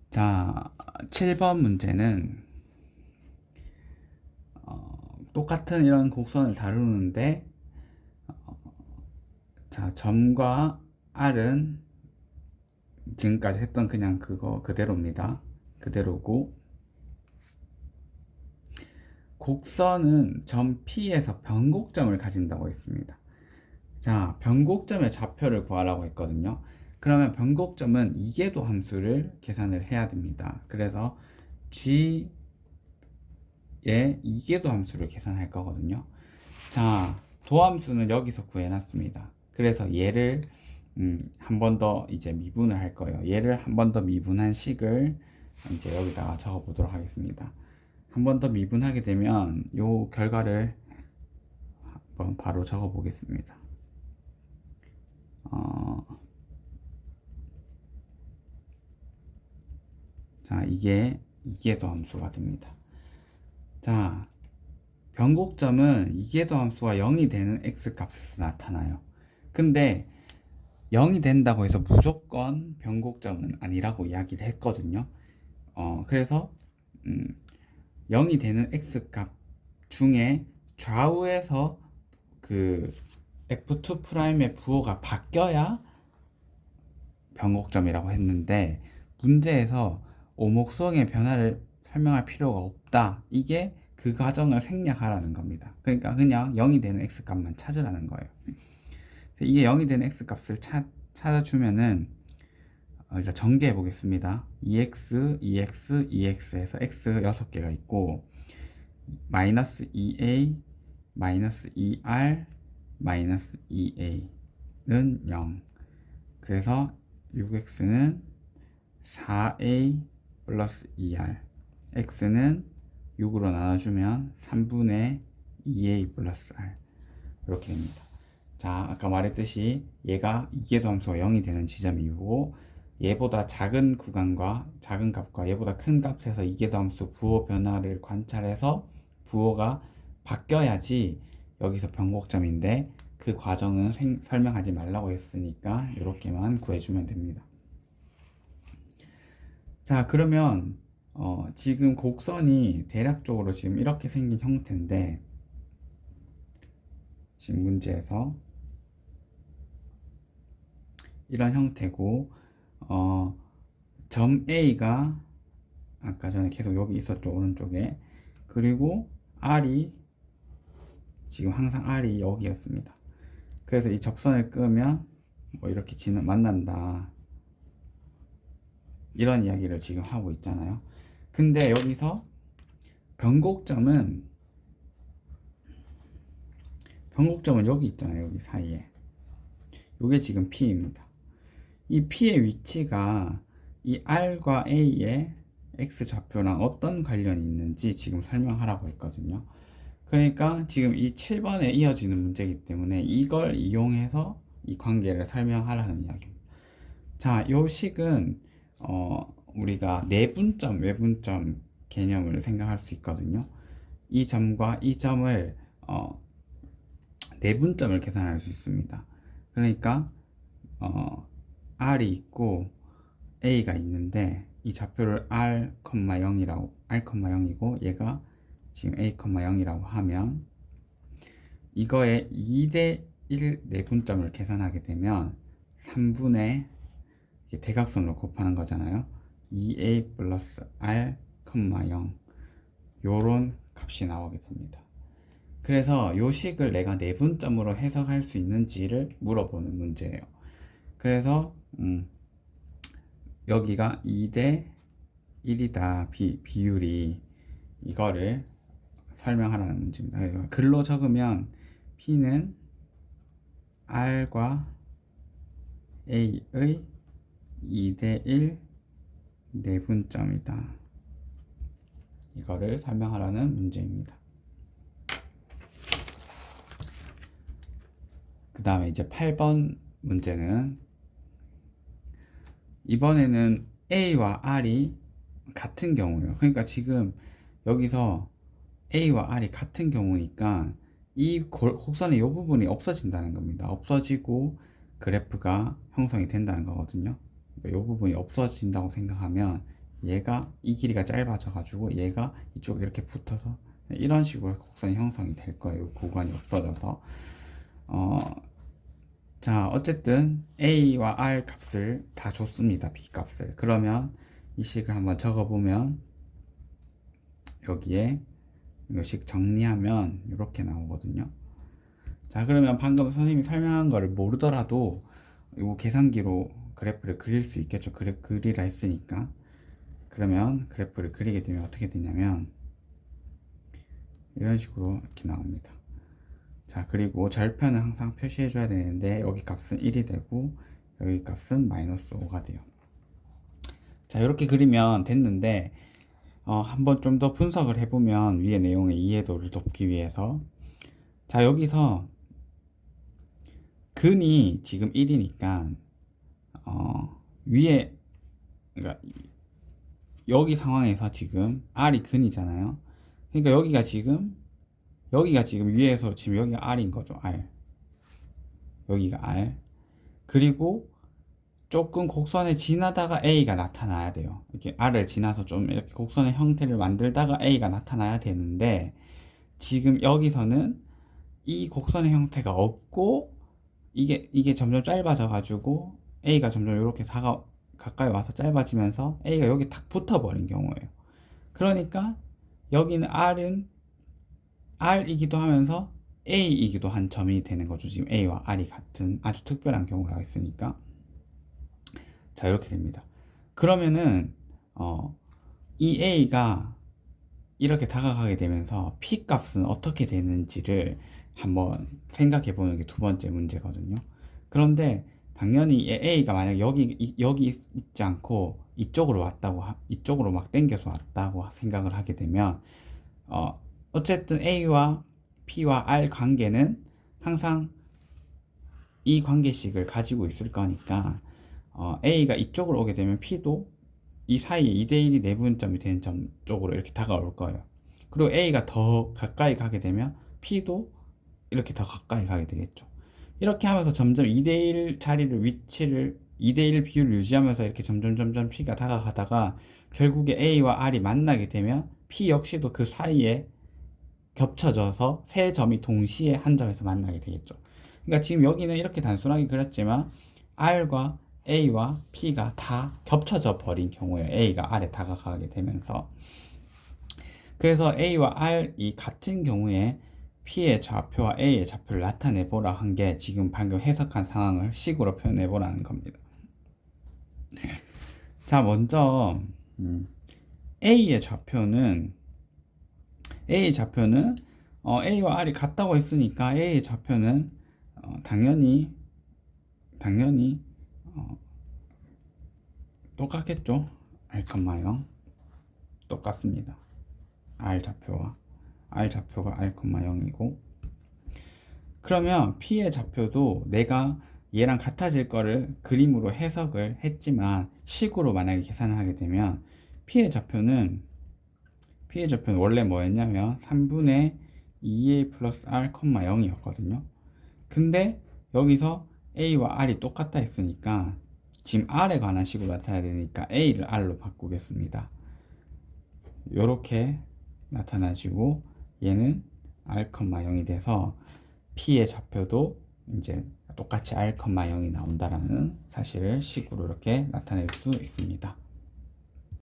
자, 7번 문제는 똑같은 이런 곡선을 다루는데 자, 점과 R은 지금까지 했던 그냥 그거 그대로입니다. 그대로고 곡선은 점 P에서 변곡점을 가진다고 했습니다. 자, 변곡점의 좌표를 구하라고 했거든요. 그러면 변곡점은 이계도 함수를 계산을 해야 됩니다. 그래서 G의 이계도 함수를 계산할 거거든요. 자, 도함수는 여기서 구해놨습니다. 그래서 얘를 한 번 더 이제 미분을 할 거예요. 얘를 한 번 더 미분한 식을 이제 여기다가 적어 보도록 하겠습니다. 한 번 더 미분하게 되면 요 결과를 한번 바로 적어 보겠습니다. 자, 이게 이계도 함수가 됩니다. 자, 변곡점은 이계도 함수가 0이 되는 x값에서 나타나요. 근데 0이 된다고 해서 무조건 변곡점은 아니라고 이야기를 했거든요. 그래서 0이 되는 x값 중에 좌우에서 그 f2'의 부호가 바뀌어야 변곡점이라고 했는데 문제에서 오목수형의 변화를 설명할 필요가 없다. 이게 그 과정을 생략하라는 겁니다. 그러니까 그냥 0이 되는 x값만 찾으라는 거예요. 이게 0이 되는 x값을 찾아주면은 일단 전개해 보겠습니다. 2x, 2x, 2x에서 x 6개가 있고 마이너스 2a, 마이너스 2r, 마이너스 2a는 0. 그래서 6x는 4a 플러스 2r, x는 6으로 나눠주면 3분의 2a 플러스 r 이렇게 됩니다. 자, 아까 말했듯이 얘가 이계도 함수가 0이 되는 지점이고 얘보다 작은 구간과 작은 값과 얘보다 큰 값에서 이계도 함수 부호 변화를 관찰해서 부호가 바뀌어야지 여기서 변곡점인데 그 과정은 설명하지 말라고 했으니까 이렇게만 구해주면 됩니다. 자, 그러면 지금 곡선이 대략적으로 지금 이렇게 생긴 형태인데 지금 문제에서 이런 형태고 점 A가 아까 전에 계속 여기 있었죠, 오른쪽에. 그리고 R이 지금 항상 R이 여기였습니다. 그래서 이 접선을 끄면 뭐 이렇게 만난다, 이런 이야기를 지금 하고 있잖아요. 근데 여기서 변곡점은 여기 있잖아요. 여기 사이에. 이게 지금 P입니다. 이 P의 위치가 이 R과 A의 X좌표랑 어떤 관련이 있는지 지금 설명하라고 했거든요. 그러니까 지금 이 7번에 이어지는 문제이기 때문에 이걸 이용해서 이 관계를 설명하라는 이야기입니다. 자, 요 식은 우리가 내분점, 외분점 개념을 생각할 수 있거든요. 이 점과 이 점을 내분점을 계산할 수 있습니다. 그러니까 R이 있고 A가 있는데 이 좌표를 R, 0이고 얘가 지금 A, 0이라고 하면 이거의 2대1 내분점을 계산하게 되면 3분의 대각선으로 곱하는 거잖아요. 2a 플러스 r, 0 요런 값이 나오게 됩니다. 그래서 요 식을 내가 내분점으로 해석할 수 있는지를 물어보는 문제예요. 그래서 여기가 2대 1이다 비율이, 이거를 설명하라는 문제입니다. 글로 적으면 P는 R과 A의 2대 1 내분점이다. 이거를 설명하라는 문제입니다. 그 다음에 이제 8번 문제는, 이번에는 A와 R이 같은 경우예요. 그러니까 지금 여기서 A와 R이 같은 경우니까 이 곡선의 이 부분이 없어진다는 겁니다. 없어지고 그래프가 형성이 된다는 거거든요. 그러니까 이 부분이 없어진다고 생각하면 얘가 이 길이가 짧아져 가지고 얘가 이쪽에 이렇게 붙어서 이런 식으로 곡선이 형성이 될 거예요. 구간이 없어져서. 자, 어쨌든 A와 R 값을 다 줬습니다. B 값을. 그러면 이 식을 한번 적어보면 여기에 이 식 정리하면 이렇게 나오거든요. 자, 그러면 방금 선생님이 설명한 거를 모르더라도 이 계산기로 그래프를 그릴 수 있겠죠. 그리라 했으니까. 그러면 그래프를 그리게 되면 어떻게 되냐면 이런 식으로 이렇게 나옵니다. 자, 그리고 절편은 항상 표시해 줘야 되는데 여기 값은 1이 되고 여기 값은 마이너스 5가 돼요. 자, 이렇게 그리면 됐는데 한번 좀 더 분석을 해보면 위의 내용의 이해도를 돕기 위해서, 자, 여기서 근이 지금 1이니까 위에, 그러니까 여기 상황에서 지금 R이 근이잖아요. 그러니까 여기가 지금 위에서 지금 여기가 R인 거죠. R. 여기가 R. 그리고 조금 곡선에 지나다가 A가 나타나야 돼요. 이렇게 R을 지나서 좀 이렇게 곡선의 형태를 만들다가 A가 나타나야 되는데, 지금 여기서는 이 곡선의 형태가 없고 이게 점점 짧아져 가지고 A가 점점 이렇게 가까이 와서 짧아지면서 A가 여기 딱 붙어버린 경우예요. 그러니까 여기는 R은 R이기도 하면서 A이기도 한 점이 되는 거죠. 지금 A와 R이 같은 아주 특별한 경우가 있으니까. 자, 이렇게 됩니다. 그러면은 이 A가 이렇게 다가가게 되면서 P 값은 어떻게 되는지를 한번 생각해 보는 게 두 번째 문제거든요. 그런데 당연히 A가 만약 여기 있지 않고 이쪽으로 막 당겨서 왔다고 생각을 하게 되면 어쨌든 A와 P와 R 관계는 항상 이 관계식을 가지고 있을 거니까 A가 이쪽으로 오게 되면 P도 이 사이에 2대1이 내분점이 되는 점 쪽으로 이렇게 다가올 거예요. 그리고 A가 더 가까이 가게 되면 P도 이렇게 더 가까이 가게 되겠죠. 이렇게 하면서 점점 2대1 위치를 2대1 비율을 유지하면서 이렇게 점점 P가 다가가다가 결국에 A와 R이 만나게 되면 P 역시도 그 사이에 겹쳐져서 세 점이 동시에 한 점에서 만나게 되겠죠. 그러니까 지금 여기는 이렇게 단순하게 그렸지만 R과 A와 P가 다 겹쳐져 버린 경우에 A가 R에 다가가게 되면서, 그래서 A와 R이 같은 경우에 P의 좌표와 A의 좌표를 나타내 보라 한 게 지금 방금 해석한 상황을 식으로 표현해 보라는 겁니다. 자, 먼저 A의 좌표는 A와 R이 같다고 했으니까 A의 좌표는 당연히 똑같겠죠. R, 0 똑같습니다. R 좌표가 R, 0이고, 그러면 P의 좌표도 내가 얘랑 같아질 거를 그림으로 해석을 했지만 식으로 만약에 계산을 하게 되면 P의 좌표는 원래 뭐였냐면 3분의 2a 플러스 R, 0이었거든요. 근데 여기서 A와 R이 똑같다 했으니까 지금 R에 관한 식으로 나타나야 되니까 A를 R로 바꾸겠습니다. 요렇게 나타나지고 얘는 R, 0이 돼서 P의 좌표도 이제 똑같이 R, 0이 나온다라는 사실을 식으로 이렇게 나타낼 수 있습니다.